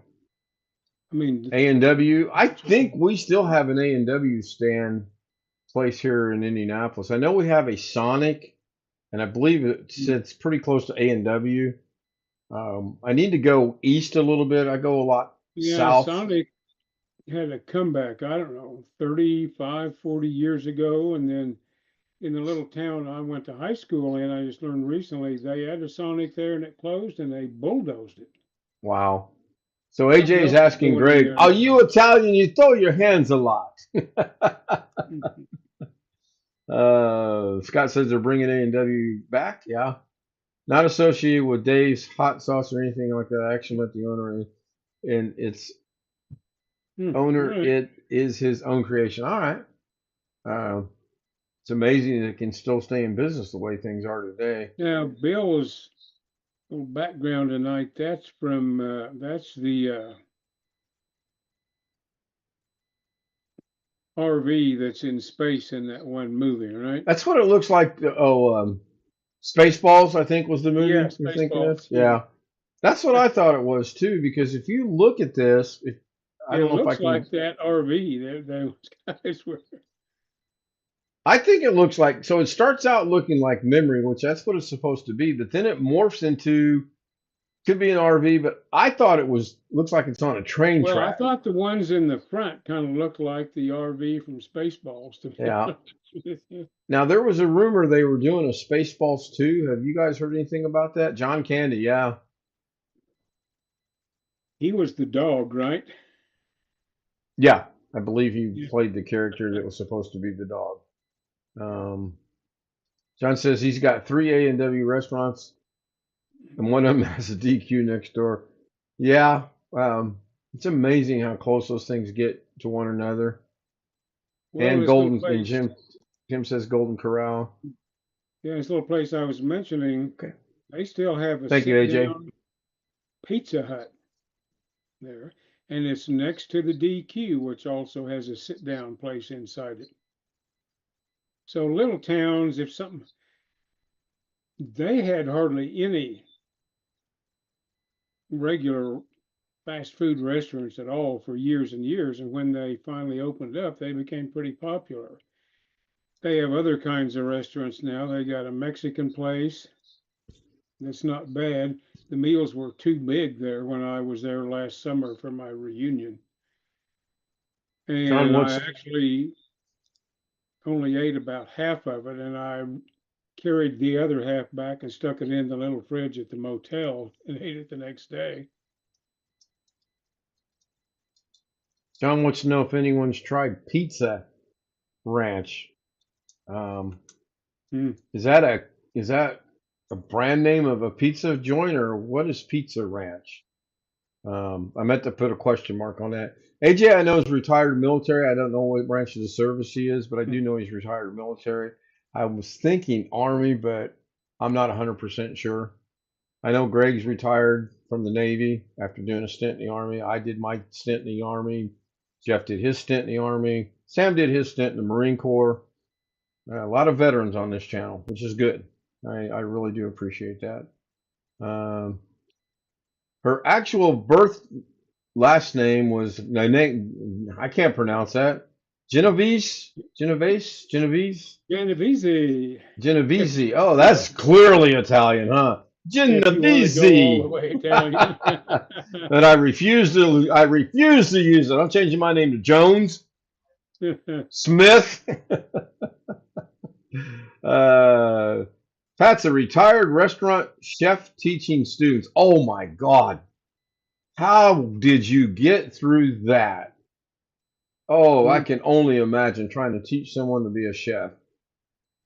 I mean, A&W. I think we still have an A&W stand place here in Indianapolis. I know we have a Sonic, and I believe it's pretty close to A&W. I need to go east a little bit. I go a lot yeah, south. Sonic had a comeback, I don't know, 35, 40 years ago. And then in the little town I went to high school in, I just learned recently they had a Sonic there and it closed and they bulldozed it. Wow. So Something AJ is else is asking going in Greg, there are now. you Italian? You throw your hands a lot. Scott says they're bringing A&W back. Yeah. Not associated with Dave's hot sauce or anything like that. I actually met the owner and its owner. Right. It is his own creation. All right. Uh, it's amazing that it can still stay in business the way things are today. Now, Bill's little background tonight, that's from, that's the RV that's in space in that one movie, right? That's what it looks like. Spaceballs, I think, was the Yeah, movie you're thinking of. Spaceballs. Yeah. That's what I thought it was too, because if you look at this, I It don't know if I looks can. like that RV. Those guys were. I think it looks like so. It starts out looking like memory, which that's what it's supposed to be, but then it morphs into could be an RV. But I thought it looks like it's on a train Well, I track. thought the ones in the front kind of looked like the RV from Spaceballs to be Yeah. honest with you. Now there was a rumor they were doing a Spaceballs 2. Have you guys heard anything about that? John Candy, yeah. He was the dog, right? Yeah, I believe he Yeah. played the character that was supposed to be the dog. John says he's got 3 A&W restaurants, and one of them has a DQ next door. Yeah, it's amazing how close those things get to one another. Well, And this little Golden and place, Jim says Golden Corral. yeah, this little place I was mentioning, Okay. they still have a Thank you, AJ. sit-down Pizza Hut there, and it's next to the DQ, which also has a sit-down place inside it. So little towns, if something, they had hardly any regular fast food restaurants at all for years and years. And when they finally opened up, they became pretty popular. They have other kinds of restaurants now. They got a Mexican place that's not bad. The meals were too big there when I was there last summer for my reunion. John, And I actually only ate about half of it, and I carried the other half back and stuck it in the little fridge at the motel and ate it the next day. John wants to know if anyone's tried Pizza Ranch. Is that a brand name of a pizza joint, or what is Pizza Ranch? I meant to put a question mark on that. AJ, I know is retired military. I don't know what branch of the service he is, but I do know he's retired military. I was thinking Army, but I'm not 100% sure. I know Greg's retired from the Navy after doing a stint in the Army. I did my stint in the Army. Jeff did his stint in the Army. Sam did his stint in the Marine Corps. A lot of veterans on this channel, which is good. I really do appreciate that. Um, her actual birth last name was I can't pronounce that. Genovese. Oh, that's clearly Italian, huh? Genovese. If you want to go all the way Italian. But I refuse to use it. I'm changing my name to Jones. Smith. Pat's a retired restaurant chef teaching students. Oh my God. How did you get through that? Oh, I can only imagine trying to teach someone to be a chef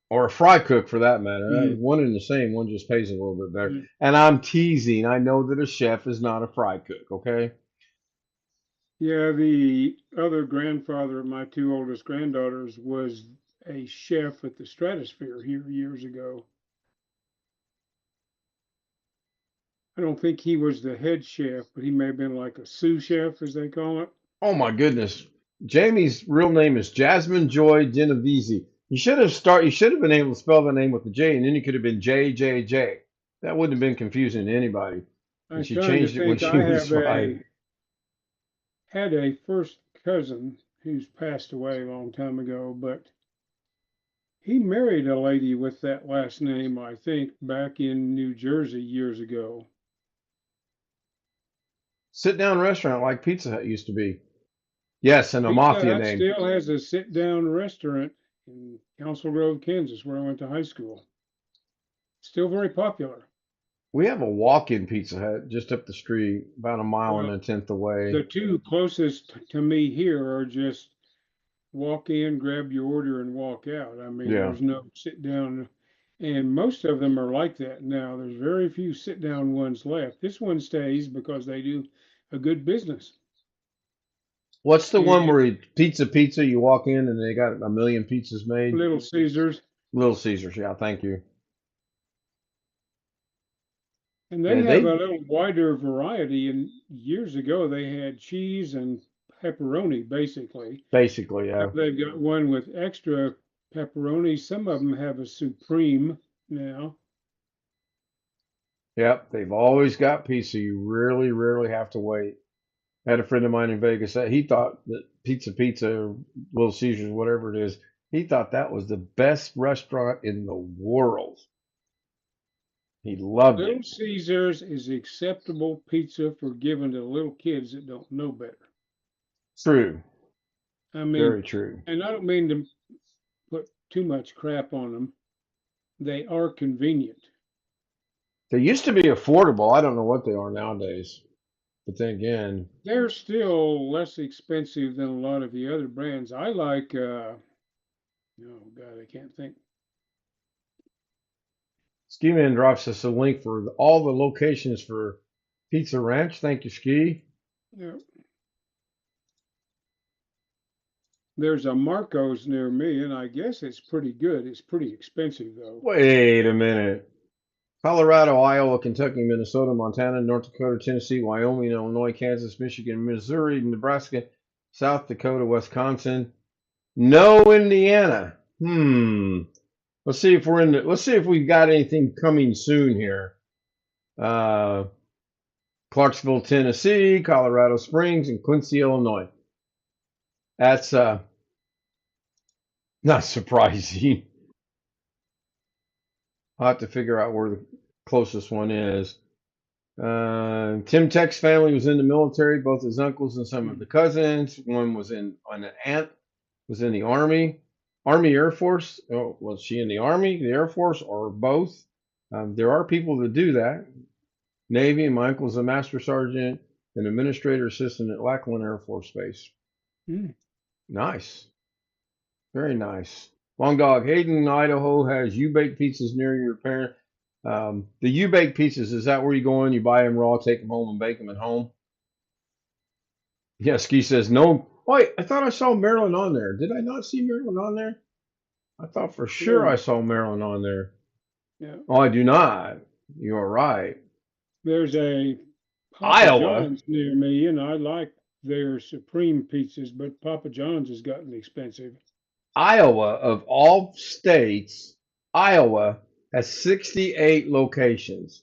or a fry cook for that matter. One and the same, one just pays a little bit better. And I'm teasing. I know that a chef is not a fry cook, okay? Yeah, the other grandfather of my two oldest granddaughters was a chef at the Stratosphere here years ago. I don't think he was the head chef, but he may have been like a sous chef, as they call it. Oh my goodness. Jamie's real name is Jasmine Joy Genovese. You should have been able to spell the name with the J, and then you could have been JJJ. That wouldn't have been confusing to anybody. And she changed it when she was 5. Had a first cousin who's passed away a long time ago, but he married a lady with that last name, I think, back in New Jersey years ago. Sit-down restaurant like Pizza Hut used to be. Yes, and a Pizza mafia Hut name. still has a sit-down restaurant in Council Grove, Kansas, where I went to high school. Still very popular. We have a walk-in Pizza Hut just up the street, about a mile and a tenth away. The two closest to me here are just walk in, grab your order, and walk out. I mean, there's no sit down, and most of them are like that now. There's very few sit down ones left. This one stays because they do a good business. What's the one where pizza, you walk in and they got a million pizzas made? Little Caesars. Little Caesars, yeah, thank you. And they have a little wider variety. And years ago, they had cheese and pepperoni, basically. Basically, yeah. They've got one with extra pepperoni. Some of them have a supreme now. Yep, they've always got pizza. You really, rarely have to wait. I had a friend of mine in Vegas that he thought that Pizza, Little Caesars, whatever it is, he thought that was the best restaurant in the world. He loved it. Little Caesars is acceptable pizza for giving to little kids that don't know better. True. I mean, very true. And I don't mean to put too much crap on them. They are convenient. They used to be affordable. I don't know what they are nowadays. But then again, they're still less expensive than a lot of the other brands. I like, oh God, I can't think. Ski Man drops us a link for all the locations for Pizza Ranch. Thank you, Ski. Yeah. There's a Marco's near me, and I guess it's pretty good. It's pretty expensive, though. Wait a minute. Colorado, Iowa, Kentucky, Minnesota, Montana, North Dakota, Tennessee, Wyoming, Illinois, Kansas, Michigan, Missouri, Nebraska, South Dakota, Wisconsin. No Indiana. Let's see if let's see if we've got anything coming soon here. Clarksville, Tennessee, Colorado Springs, and Quincy, Illinois. That's not surprising. I'll have to figure out where the closest one is. Tim Tech's family was in the military, both his uncles and some of the cousins. One was an aunt was in the Army Air Force. Oh, was she in the Army, the Air Force, or both? There are people that do that. Navy, and my uncle's a master sergeant and administrator assistant at Lackland Air Force Base. Nice. Very nice. Long Dog, Hayden, Idaho has U-Bake pizzas near your parent. The U-Bake pizzas, is that where you go in, you buy them raw, take them home, and bake them at home? Yeah, Ski says no. Wait, I thought I saw Maryland on there. Did I not see Maryland on there? I thought for sure I No, saw Maryland on there. yeah. Oh, I do not. You are right. There's a Papa Iowa. John's near me, and I like their supreme pizzas, but Papa John's has gotten expensive. Iowa, of all states, Iowa has 68 locations.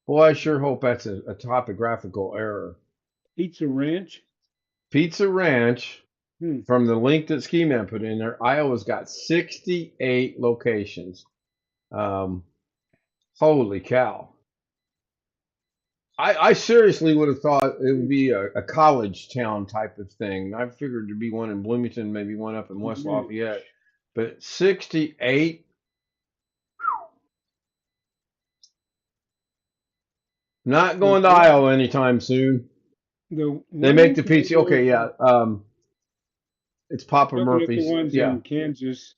Boy, I sure hope that's a topographical error. Pizza Ranch. Pizza Ranch, Hmm. from the link that Ski Man put in there, Iowa's got 68 locations. Holy cow. I seriously would have thought it would be a college town type of thing. I figured there'd be one in Bloomington, maybe one up in West Lafayette. But 68? Not The going to Iowa anytime soon. the They make ones the pizza. over, Okay, yeah. It's Papa looking at the Murphy's. ones Yeah. in Kansas,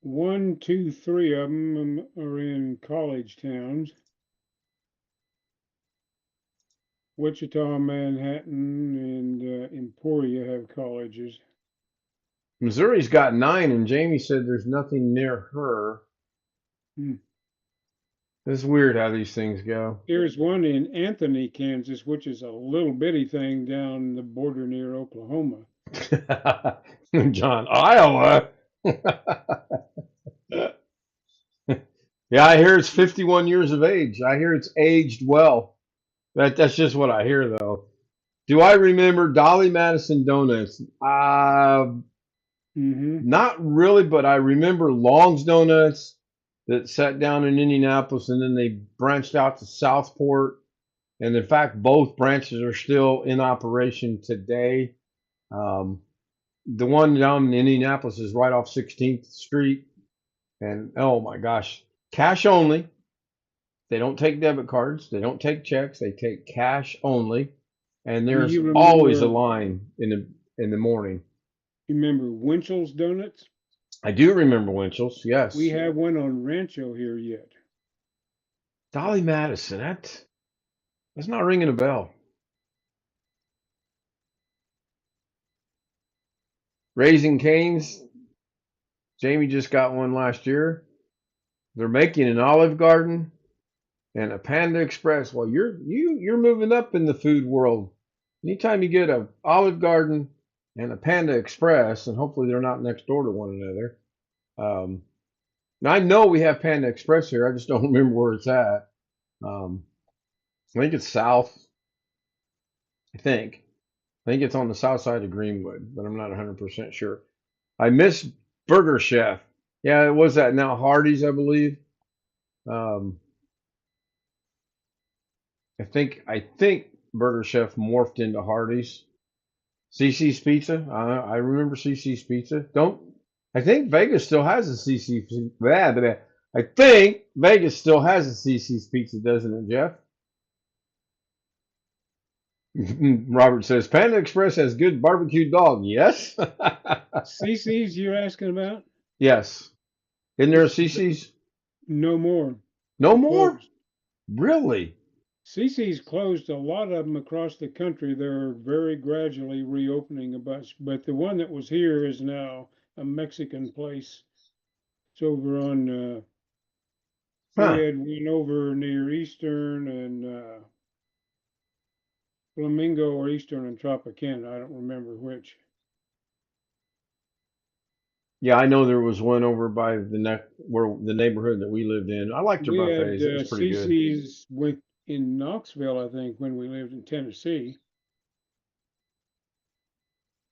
1, 2, 3 of them are in college towns. Wichita, Manhattan, and Emporia have colleges. Missouri's got 9, and Jamie said there's nothing near her. Hmm. It's weird how these things go. Here's one in Anthony, Kansas, which is a little bitty thing down the border near Oklahoma. John, Iowa. Yeah, I hear it's 51 years of age. I hear it's aged well. That's just what I hear, though. Do I remember Dolly Madison Donuts? Not really, but I remember Long's Donuts that sat down in Indianapolis, and then they branched out to Southport. And in fact, both branches are still in operation today. The one down in Indianapolis is right off 16th Street. And oh my gosh, cash only. They don't take debit cards. They don't take checks. They take cash only. And Do there's you always a remember? line in the morning. You remember Winchell's Donuts? I do remember Winchell's. Yes. We have one on Rancho here yet. Dolly Madison. That's not ringing a bell. Raising Cane's. Jamie just got one last year. They're making an Olive Garden and a Panda Express. Well, you're moving up in the food world. Anytime you get a Olive Garden and a Panda Express, and hopefully they're not next door to one another. Now I know we have Panda Express here. I just don't remember where it's at. I think it's south. I think it's on the south side of Greenwood, but I'm not 100% sure. I miss Burger Chef. Yeah, it was that now Hardee's, I believe. I think Burger Chef morphed into Hardee's. CC's Pizza. I remember CC's Pizza. I think Vegas still has a CC's. I think Vegas still has a CC's Pizza, doesn't it, Jeff? Robert says Panda Express has good barbecue dog. Yes. CC's you're asking about? Yes. Isn't there a CC's? No more. No They're more? closed. Really? CC's closed a lot of them across the country. They're very gradually reopening a bunch, but the one that was here is now a Mexican place. It's over on Huh. we had one over near Eastern and Flamingo or Eastern and Tropicana. I don't remember which. Yeah, I know there was one over by where the neighborhood that we lived in. I liked their We had buffets. It was pretty good. CC's in Knoxville, I think, when we lived in Tennessee.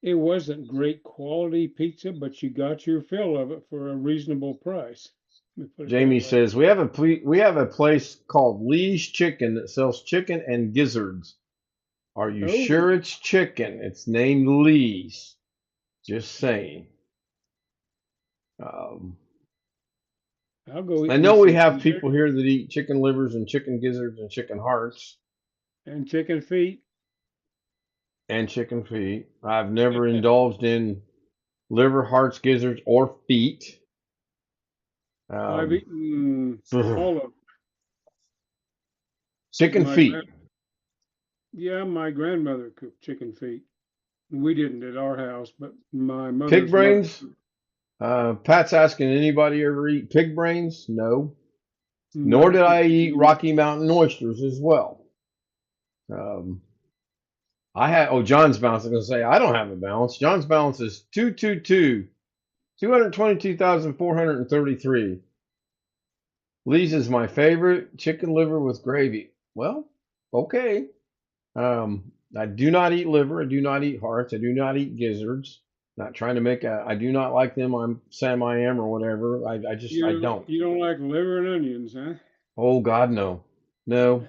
It wasn't great quality pizza, but you got your fill of it for a reasonable price. Let me put it that Jamie way. says we have a place called Lee's Chicken that sells chicken and gizzards. Are you Oh, sure it's chicken? It's named Lee's. Just saying. I'll go eat I me know we some have gizzard people here that eat chicken livers and chicken gizzards and chicken hearts and chicken feet. and chicken feet. I've never indulged in liver, hearts, gizzards, or feet. I've eaten all of Chicken my feet. Yeah, my grandmother cooked chicken feet. We didn't at our house, but my Pig mother's mother. brains? Pat's asking, anybody ever eat pig brains? No. Nor No, did but I eat Rocky Mountain oysters as well. Um, I had, oh, John's balance. I'm going to say, I don't have a balance. John's balance is 222,433. Lee's is my favorite, chicken liver with gravy. Well, okay. I do not eat liver. I do not eat hearts. I do not eat gizzards. Not trying to make a, I do not like them. I'm Sam I am or whatever. I don't. you don't like liver and onions, huh? Oh God, no. No.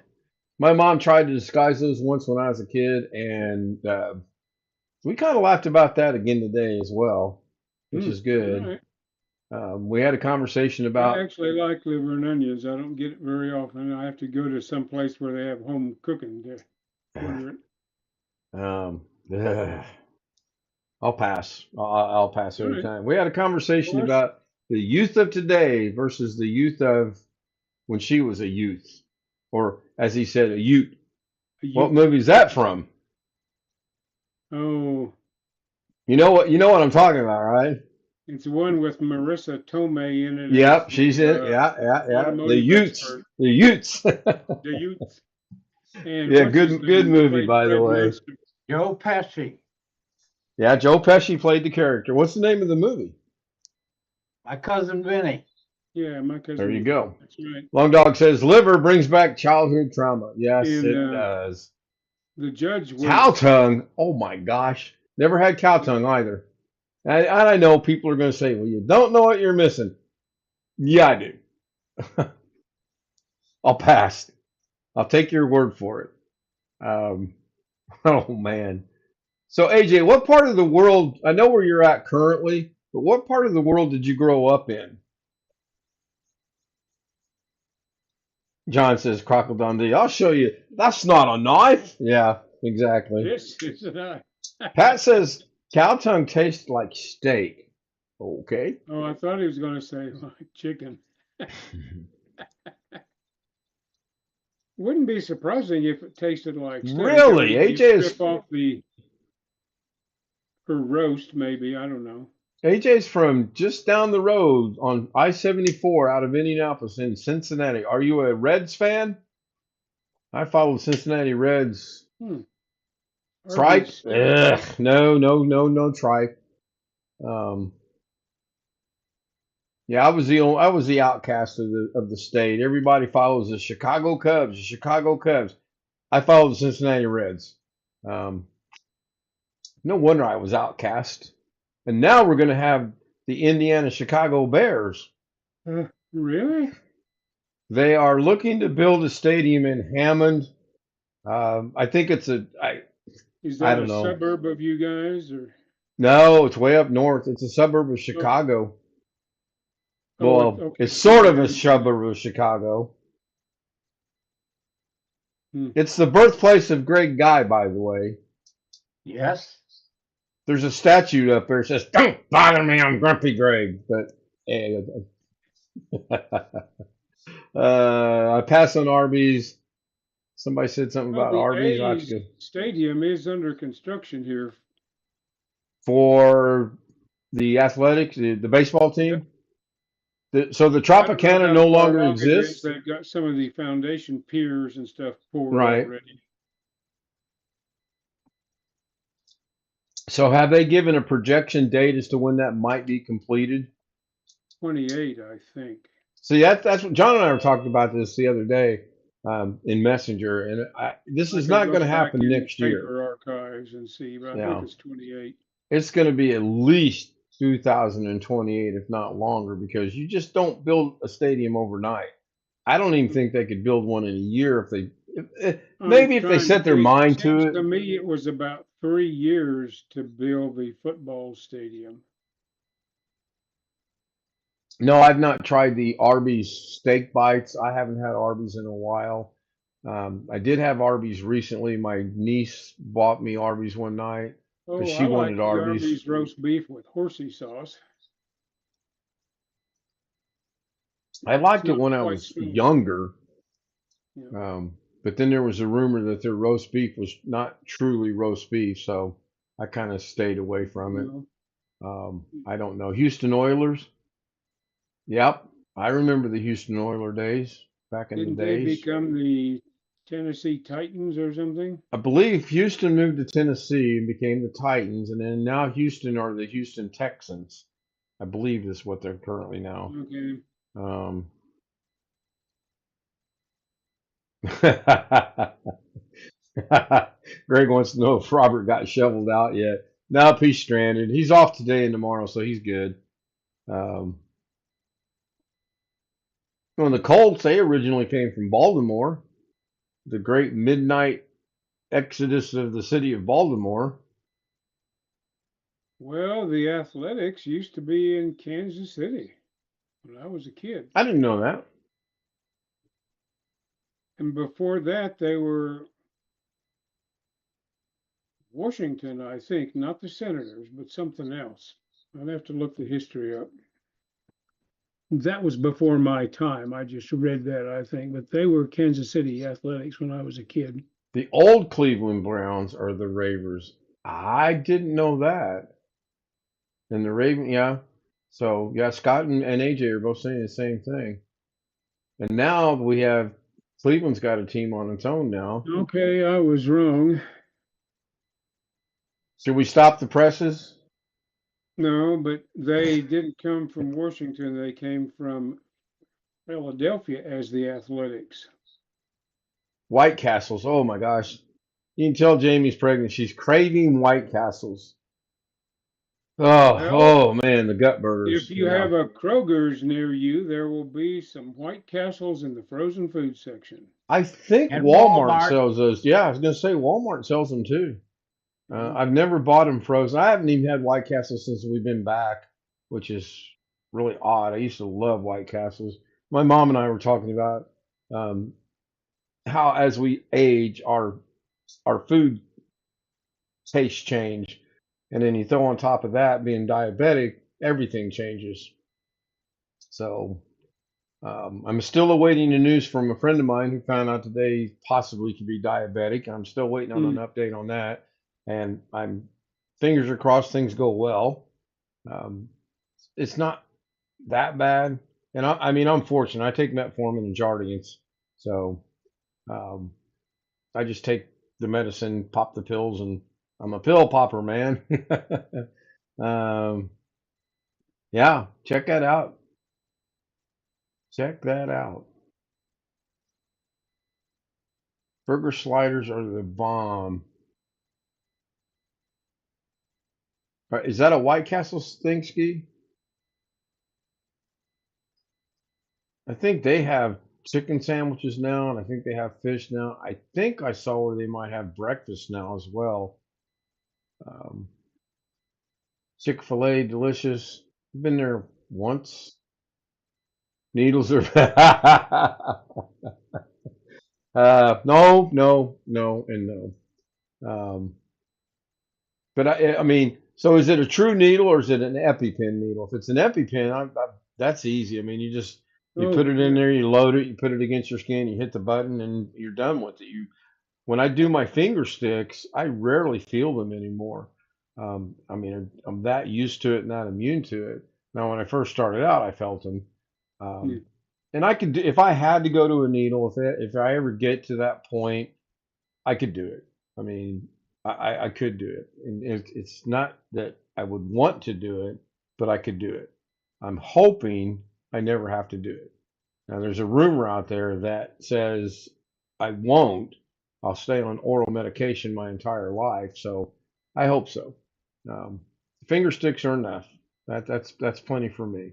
My mom tried to disguise those once when I was a kid, and we kind of laughed about that again today as well, which is All good. right. We had a conversation I about, actually like liver and onions. I don't get it very often. I have to go to some place where they have home cooking to order it. um, ugh, I'll pass. I'll pass All every right. time. We had a conversation Well, that's about the youth of today versus the youth of when she was a youth, or as he said, a Ute. a What Ute. movie is that from? Oh, You know what? You know what I'm talking about, right? it's the one with Marissa Tomei in it as Yep, the she's in. Yeah, yeah, yeah. The automotive Utes. expert. The Utes. The Utes. And Yeah, what's his good name movie, played by the Fred way. Munster. Joe Pesci, Yeah, Joe Pesci played the character. What's the name of the movie? my cousin Vinny. Yeah, my There cousin you Vinny. go. That's right. Long Dog says liver brings back childhood trauma. Yes, And it does. the judge Cow was tongue. Oh my gosh. Never had cow tongue either. And I know people are going to say, well, you don't know what you're missing. Yeah, I do. I'll pass. I'll take your word for it. Um, oh man. So AJ, what part of the world? I know where you're at currently, but what part of the world did you grow up in? John says Crocodile Dundee. I'll show you. That's not a knife. Yeah, exactly. this is not. Pat says cow tongue tastes like steak. Okay. Oh, I thought he was going to say like chicken. Wouldn't be surprising if it tasted like steak. I Really? mean, you AJ is strip off the for roast, maybe. I don't know. AJ's from just down the road on I-74 out of Indianapolis in Cincinnati. Are you a Reds fan? I follow Cincinnati Reds. Hmm. Tripe? Arby's. Ugh, no tripe. Um, yeah, I was the outcast of the state. Everybody follows the Chicago Cubs. The Chicago Cubs. I follow the Cincinnati Reds. Um, no wonder I was outcast. And now we're going to have the Indiana Chicago Bears. Really? They are looking to build a stadium in Hammond. I think it's Is I that don't a know. suburb of you guys or? No, it's way up north. It's a suburb of Oh, Chicago. okay. Well, it's So sort of you're a in the, suburb of Chicago. hmm. It's the birthplace of Greg Guy, by the way. Yes. There's a statue up there that says, "Don't bother me, I'm Grumpy Greg." But eh, I pass on Arby's. Somebody said something Well, about the Arby's. I have to A's go stadium is under construction here. for the athletics, the baseball Yep. team. So the I don't know Tropicana how no far longer along it is. exists, They've got some of the foundation piers and stuff poured right? already. So have they given a projection date as to when that might be completed? 28, I think. See, that's what John and I were talking about this the other day in Messenger, and this I is could not going to look back happen in next year. paper archives and see, but I think Yeah, it's 28. it's going to be at least 2028, if not longer, because you just don't build a stadium overnight. I don't even think they could build one in a year I'm maybe if they trying to set their think. It mind to seems it. to me it was about 3 years to build the football stadium. No, I've not tried the Arby's steak bites. I haven't had Arby's in a while. I did have Arby's recently. My niece bought me Arby's one night because Oh, she I like wanted the Arby's. Arby's roast beef with horsey sauce. I It's liked it not when I quite was smoky. younger. Yeah. But then there was a rumor that their roast beef was not truly roast beef, so I kind of stayed away from it. Well, I don't know. Houston Oilers. Yep, I remember the Houston Oiler days back in the didn't they days. become the Tennessee Titans or something? I believe Houston moved to Tennessee and became the Titans, and then now Houston are the Houston Texans. I believe is what they're currently now. Okay. Um, Greg wants to know if Robert got shoveled out yet. Nope, he's stranded. He's off today and tomorrow, so he's good. Well, the Colts, they originally came from Baltimore, the great midnight exodus of the city of Baltimore. Well, the Athletics used to be in Kansas City when I was a kid. I didn't know that. And before that, they were Washington, I think, not the Senators, but something else. I'd have to look the history up. That was before my time. I just read that, I think, but they were Kansas City Athletics when I was a kid. The old Cleveland Browns are the Ravers. I didn't know that. And the Raven, yeah. So, yeah, Scott and AJ are both saying the same thing. And now we have Cleveland's got a team on its own now. Okay, I was wrong. Should we stop the presses? No, but they didn't come from Washington. They came from Philadelphia as the Athletics. White Castles. Oh my gosh. You can tell Jamie's pregnant. She's craving White Castles. Oh, Well, oh man, the gut burgers. if you have a Kroger's near you, there will be some White Castles in the frozen food section. I think And Walmart Walmart. sells those. Yeah, I was going to say Walmart sells them too. I've never bought them frozen. I haven't even had White Castles since we've been back, which is really odd. I used to love White Castles. My mom and I were talking about how as we age, our food tastes change, and then you throw on top of that being diabetic, everything changes. So I'm still awaiting the news from a friend of mine who found out today he possibly could be diabetic. I'm still waiting on an update on that, and I'm fingers are crossed things go well. It's not that bad, and I mean I'm fortunate. I take metformin and Jardiance, so I just take the medicine, pop the pills, and I'm a pill popper, man. Yeah, check that out. Check that out. Burger sliders are the bomb. All right, is that a White Castle thing, Ski? I think they have chicken sandwiches now, and I think they have fish now. I think I saw where they might have breakfast now as well. Chick-fil-A, delicious. Been there once. Needles are no, no, no, and no. But I mean, so is it a true needle or is it an EpiPen needle? If it's an EpiPen, that's easy. I mean, you put it in there, you load it, you put it against your skin, you hit the button, and you're done with it. When I do my finger sticks, I rarely feel them anymore. I mean, I'm that used to it, not immune to it. Now, when I first started out, I felt them. And I could do, if I had to go to a needle, if I ever get to that point, I could do it. I mean, I could do it. And it's not that I would want to do it, but I could do it. I'm hoping I never have to do it. Now, there's a rumor out there that says I won't. I'll stay on oral medication my entire life. So I hope so. Finger sticks are enough. That's plenty for me.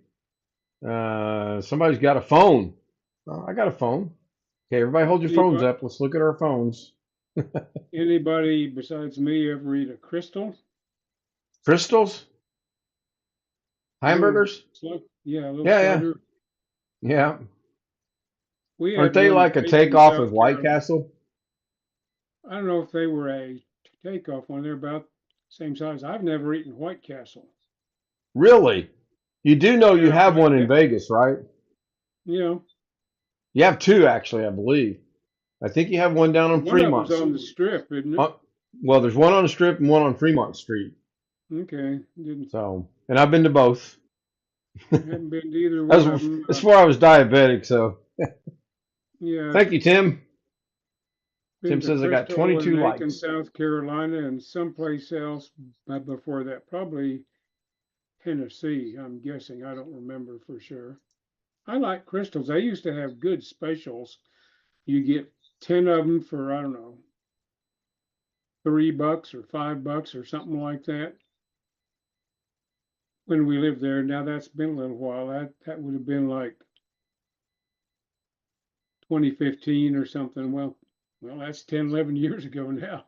Somebody's got a phone. I got a phone. Okay, everybody hold your phones up. Let's look at our phones. Anybody besides me ever eat a Crystal? Crystals? Hamburgers? Yeah, yeah. Yeah. Aren't they like a takeoff of White Castle? I don't know if they were a takeoff one. They're about the same size. I've never eaten White Castle. Really? You do know you have one in Vegas, right? Yeah. You have two, actually, I believe. I think you have one down on One of Fremont. them's on the strip, isn't it? Well, there's one on the Strip and one on Fremont Street. Okay, didn't So, and I've been to both. haven't been to either one of them. That's before I was diabetic. So, Yeah, thank you, Tim. been Tim to says I got Crystal 22 and Macon, likes. South Carolina, and someplace else before that. Probably Tennessee, I'm guessing. I don't remember for sure. I like crystals. They used to have good specials. You get 10 of them for, I don't know, $3 or $5 or something like that. When we lived there, now that's been a little while. That would have been like 2015 or something. Well, that's 10, 11 years ago now.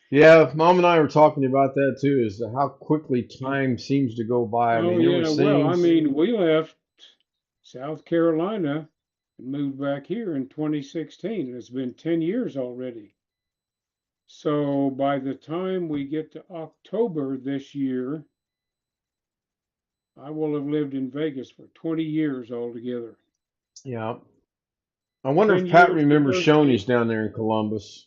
Yeah, Mom and I were talking about that too, is how quickly time seems to go by. I Oh mean, there were yeah, well, I things. mean, we left South Carolina and moved back here in 2016, and it's been 10 years already. So by the time we get to October this year, I will have lived in Vegas for 20 years altogether. Yeah. I wonder 10 if Pat years remembers diversity. Shoney's down there in Columbus.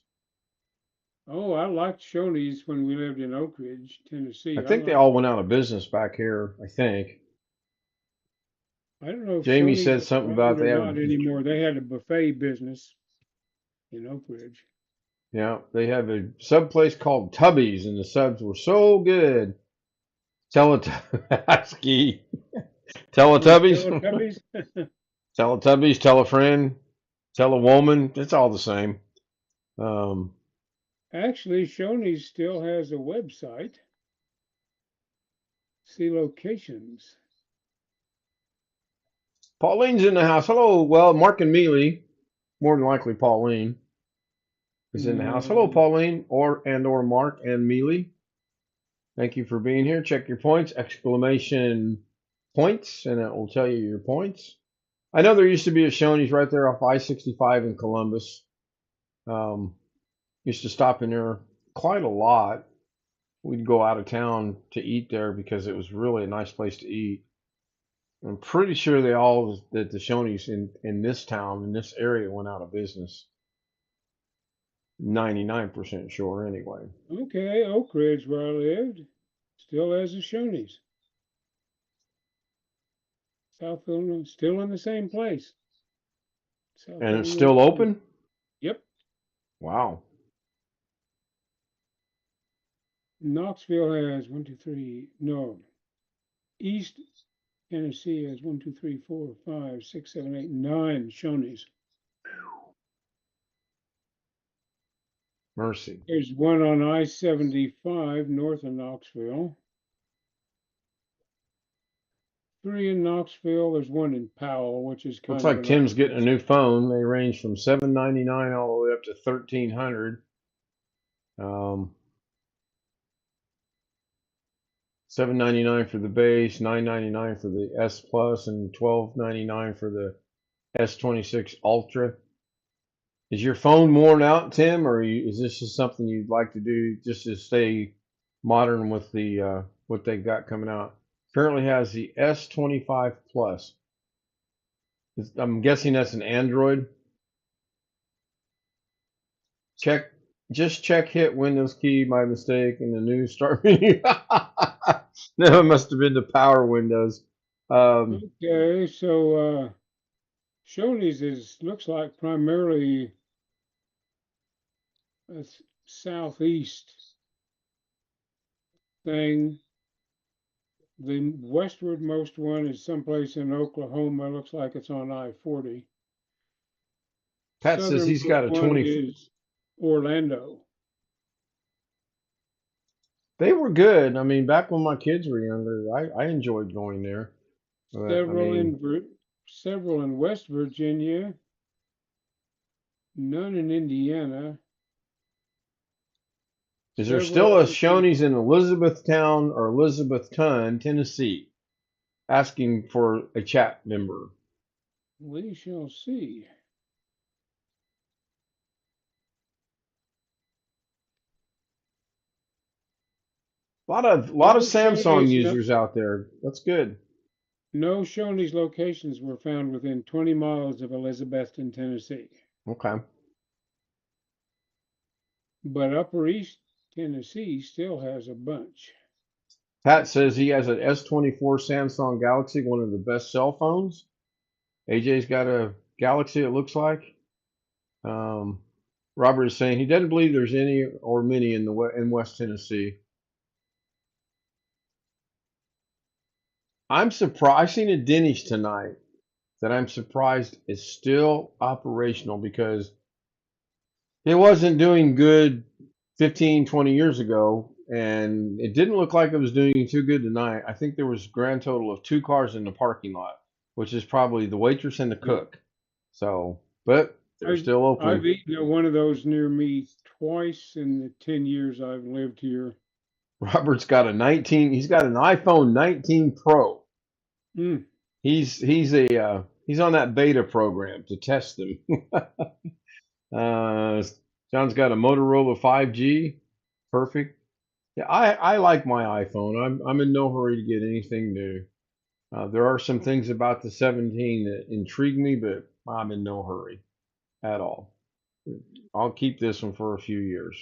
Oh, I liked Shoney's when we lived in Oak Ridge, I Tennessee. think they all went out of business back here, I think. I don't know if Jamie Shoney's said is something about around or they have, not anymore. They had a buffet business in Oak Ridge. yeah, they have a sub place called Tubby's, and the subs were so good. Ski. Teletubbies. Teletubbies? Teletubbies, tell a friend, tell a woman. It's all the same. Um, Actually, Shoney's still has a website. See locations. Pauline's in the house. Hello. Well, Mark and Mealy, more than likely Pauline, is in the house. Hello, Pauline, or Mark and Mealy. Thank you for being here. Check your points, exclamation points, and it will tell you your points. I know there used to be a Shoney's right there off I-65 in Columbus. Used to stop in there quite a lot. We'd go out of town to eat there because it was really a nice place to eat. I'm pretty sure that the Shoney's in this town, in this area, went out of business. 99% sure anyway. Okay, Oak Ridge, where I lived, still has a Shoney's. South Illinois, still in the same place. South And it's Illinois. still open? Yep. Wow. Knoxville has 1, 2, 3. No. East Tennessee has 1, 2, 3, 4, 5, 6, 7, 8, 9 Shoney's. Mercy. There's one on I-75 north of Knoxville. 3 in Knoxville. There's one in Powell, which is kind Looks of like Tim's getting a new phone. They range from $799 all the way up to $1,300. $799 for the base, $999 for the S Plus, and $1299 for the S26 Ultra. Is your phone worn out, Tim, or is this just something you'd like to do just to stay modern with the what they got coming out? Currently has the S25 Plus. I'm guessing that's an Android. Just check hit Windows key by mistake in the new start menu. No, it must have been the power windows. Okay, so Shoney's looks like primarily a southeast thing. The westwardmost one is someplace in Oklahoma. Looks like it's on I-40. Pat says he's got a 20. Is Orlando. They were good. I mean, back when my kids were younger, I enjoyed going there. But, Several in West Virginia. None in Indiana. Is there still a Shoney's in Elizabethtown or Elizabethton, Tennessee? Asking for a chat member. We shall see. A lot of Samsung users out there. That's good. No Shoney's locations were found within 20 miles of Elizabethton, Tennessee. Okay. But Upper East Tennessee still has a bunch. Pat says he has an S24 Samsung Galaxy, one of the best cell phones. AJ's got a Galaxy, it looks like. Robert is saying he doesn't believe there's any or many in West Tennessee. I'm surprised. I seen a Denny's tonight that I'm surprised is still operational because it wasn't doing good 15, 20 years ago, and it didn't look like it was doing too good tonight. I think there was a grand total of 2 cars in the parking lot, which is probably the waitress and the cook. So, but they're still open. I've eaten at one of those near me twice in the 10 years I've lived here. Robert's got a 19. He's got an iPhone 19 Pro. Mm. He's on that beta program to test them. John's got a Motorola 5G. Perfect. Yeah, I like my iPhone. I'm in no hurry to get anything new. There are some things about the 17 that intrigue me, but I'm in no hurry at all. I'll keep this one for a few years.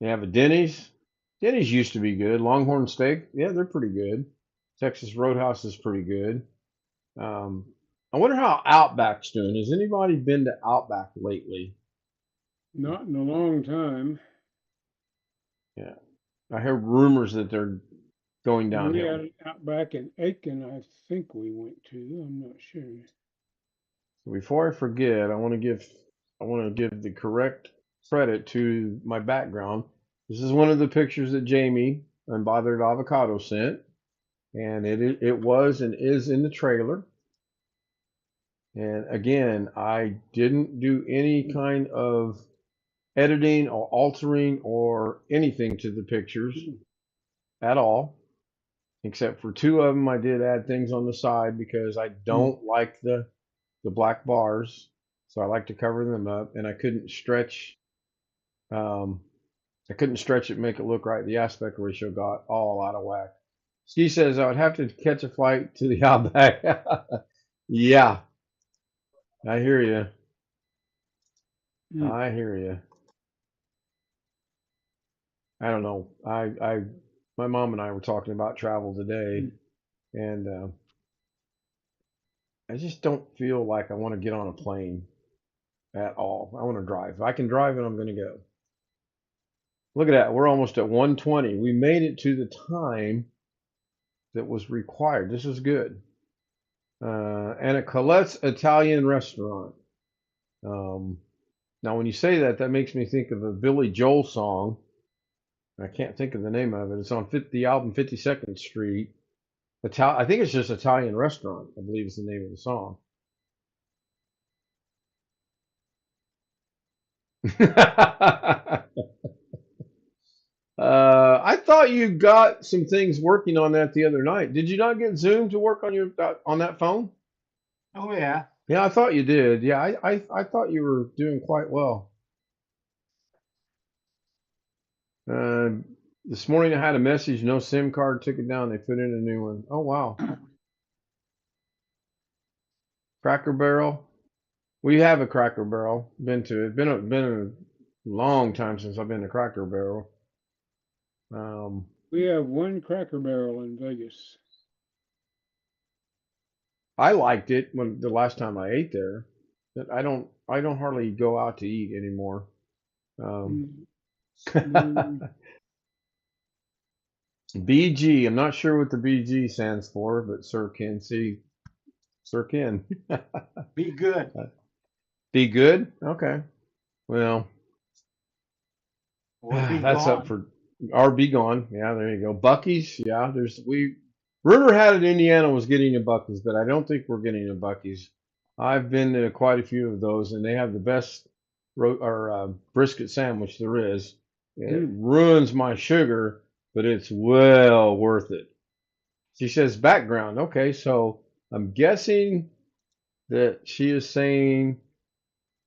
They have a Denny's. Denny's used to be good. Longhorn Steak, yeah, they're pretty good. Texas Roadhouse is pretty good. I wonder how Outback's doing. Has anybody been to Outback lately? Not in a long time. Yeah, I heard rumors that they're going downhill. We had it out back in Aiken, I think we went to. I'm not sure. Before I forget, I want to give the correct credit to my background. This is one of the pictures that Jamie Unbothered Avocado sent, and it was and is in the trailer. And again, I didn't do any kind of editing or altering or anything to the pictures at all, except for 2 of them. I did add things on the side because I don't like the black bars, so I like to cover them up, and I couldn't stretch it and make it look right. The aspect ratio got all out of whack. She says I would have to catch a flight to the Outback. Yeah, I hear you. I hear you. I don't know. My mom and I were talking about travel today, and I just don't feel like I want to get on a plane at all. I want to drive. If I can drive it, I'm going to go. Look at that. We're almost at 1:20. We made it to the time that was required. This is good. And a Colette's Italian restaurant. Now, when you say that, that makes me think of a Billy Joel song. I can't think of the name of it. It's on the album 52nd Street. I think it's just Italian Restaurant, I believe is the name of the song. I thought you got some things working on that the other night. Did you not get Zoom to work on that phone? Oh, yeah. Yeah, I thought you did. Yeah, I thought you were doing quite well. This morning I had a message, no SIM card, took it down, they put in a new one. Oh, wow. Cracker Barrel. We have a Cracker Barrel. Been to it. Been a long time since I've been to Cracker Barrel. We have one Cracker Barrel in Vegas. I liked it when the last time I ate there. But I don't hardly go out to eat anymore. BG. I'm not sure what the BG stands for, but Sir Ken. See, Sir Ken. Be good. Be good? Okay. Well, that's gone. up for or be gone. Yeah, there you go. Bucky's. Yeah, rumor had it Indiana was getting a Bucky's, but I don't think we're getting a Bucky's. I've been to quite a few of those, and they have the best brisket sandwich there is. It ruins my sugar, but it's well worth it. She says background. Okay, so I'm guessing that she is saying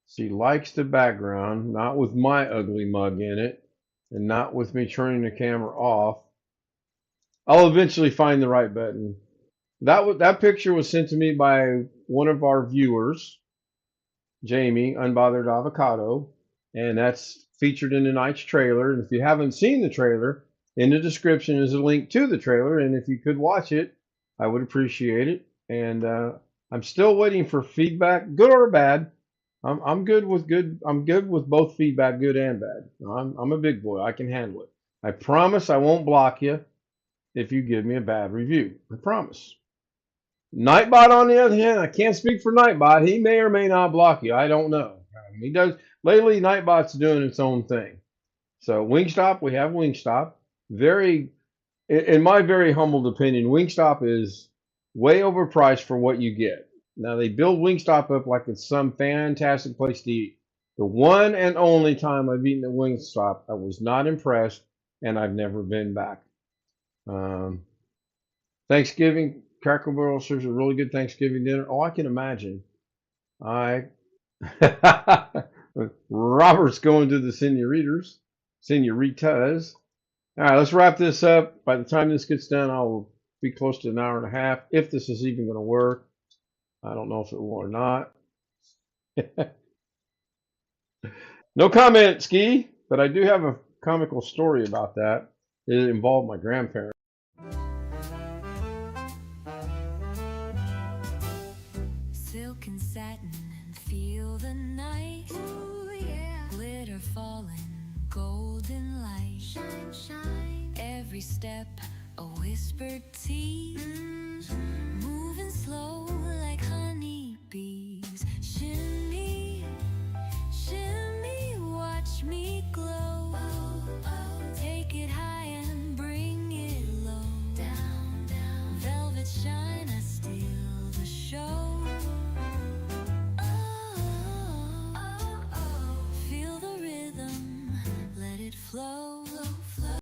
she likes the background, not with my ugly mug in it, and not with me turning the camera off. I'll eventually find the right button. That picture was sent to me by one of our viewers, Jamie Unbothered Avocado, and that's featured in tonight's trailer. And if you haven't seen the trailer, in the description is a link to the trailer. And if you could watch it, I would appreciate it. And I'm still waiting for feedback, good or bad. I'm good with good. I'm good with both feedback, good and bad. I'm a big boy. I can handle it. I promise I won't block you if you give me a bad review. I promise. Nightbot, on the other hand, I can't speak for Nightbot. He may or may not block you. I don't know. He does. Lately, Nightbot's doing its own thing. So Wingstop, we have Wingstop. Very, in my very humbled opinion, Wingstop is way overpriced for what you get. Now, they build Wingstop up like it's some fantastic place to eat. The one and only time I've eaten at Wingstop, I was not impressed, and I've never been back. Thanksgiving, Cracker Barrel serves a really good Thanksgiving dinner. Oh, I can imagine. Robert's going to the senoritas. All right, let's wrap this up. By the time this gets done, I'll be close to an hour and a half, if this is even going to work. I don't know if it will or not. No comment, Ski, but I do have a comical story about that. It involved my grandparents. Silk and satin and feel the night. Ooh, yeah. Glitter falling, golden light. Shine, shine. Every step a whispered tea. Moving slow like honeybees. Shimmy, shimmy, watch me glow. Take it high and bring it low. Down, down. Velvet shine, I steal the show. Feel the rhythm, let it flow, flow.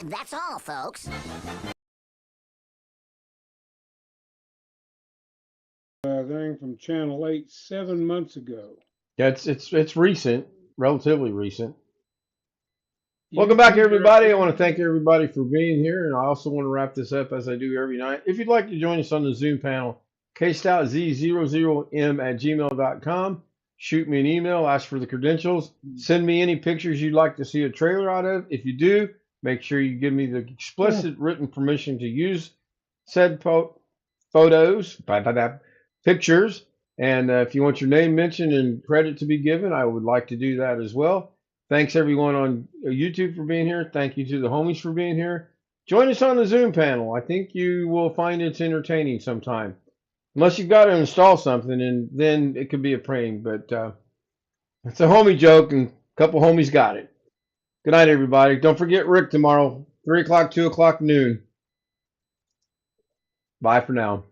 That's all, folks. Thing from Channel 8 7 months ago. Yeah, it's recent, relatively recent. Welcome back, everybody. I want to thank everybody for being here, and I also want to wrap this up as I do every night. If you'd like to join us on the Zoom panel, kstoutzz00m@gmail.com. Shoot me an email, ask for the credentials, send me any pictures you'd like to see a trailer out of. If you do, make sure you give me the explicit written permission to use said photos, pictures, and if you want your name mentioned and credit to be given, I would like to do that as well. Thanks everyone on YouTube for being here. Thank you to the homies for being here. Join us on the Zoom panel. I think you will find it's entertaining sometime. Unless you've got to install something, and then it could be a pain. But it's a homie joke, and a couple homies got it. Good night, everybody. Don't forget Rick tomorrow, 3 o'clock, 2 o'clock, noon. Bye for now.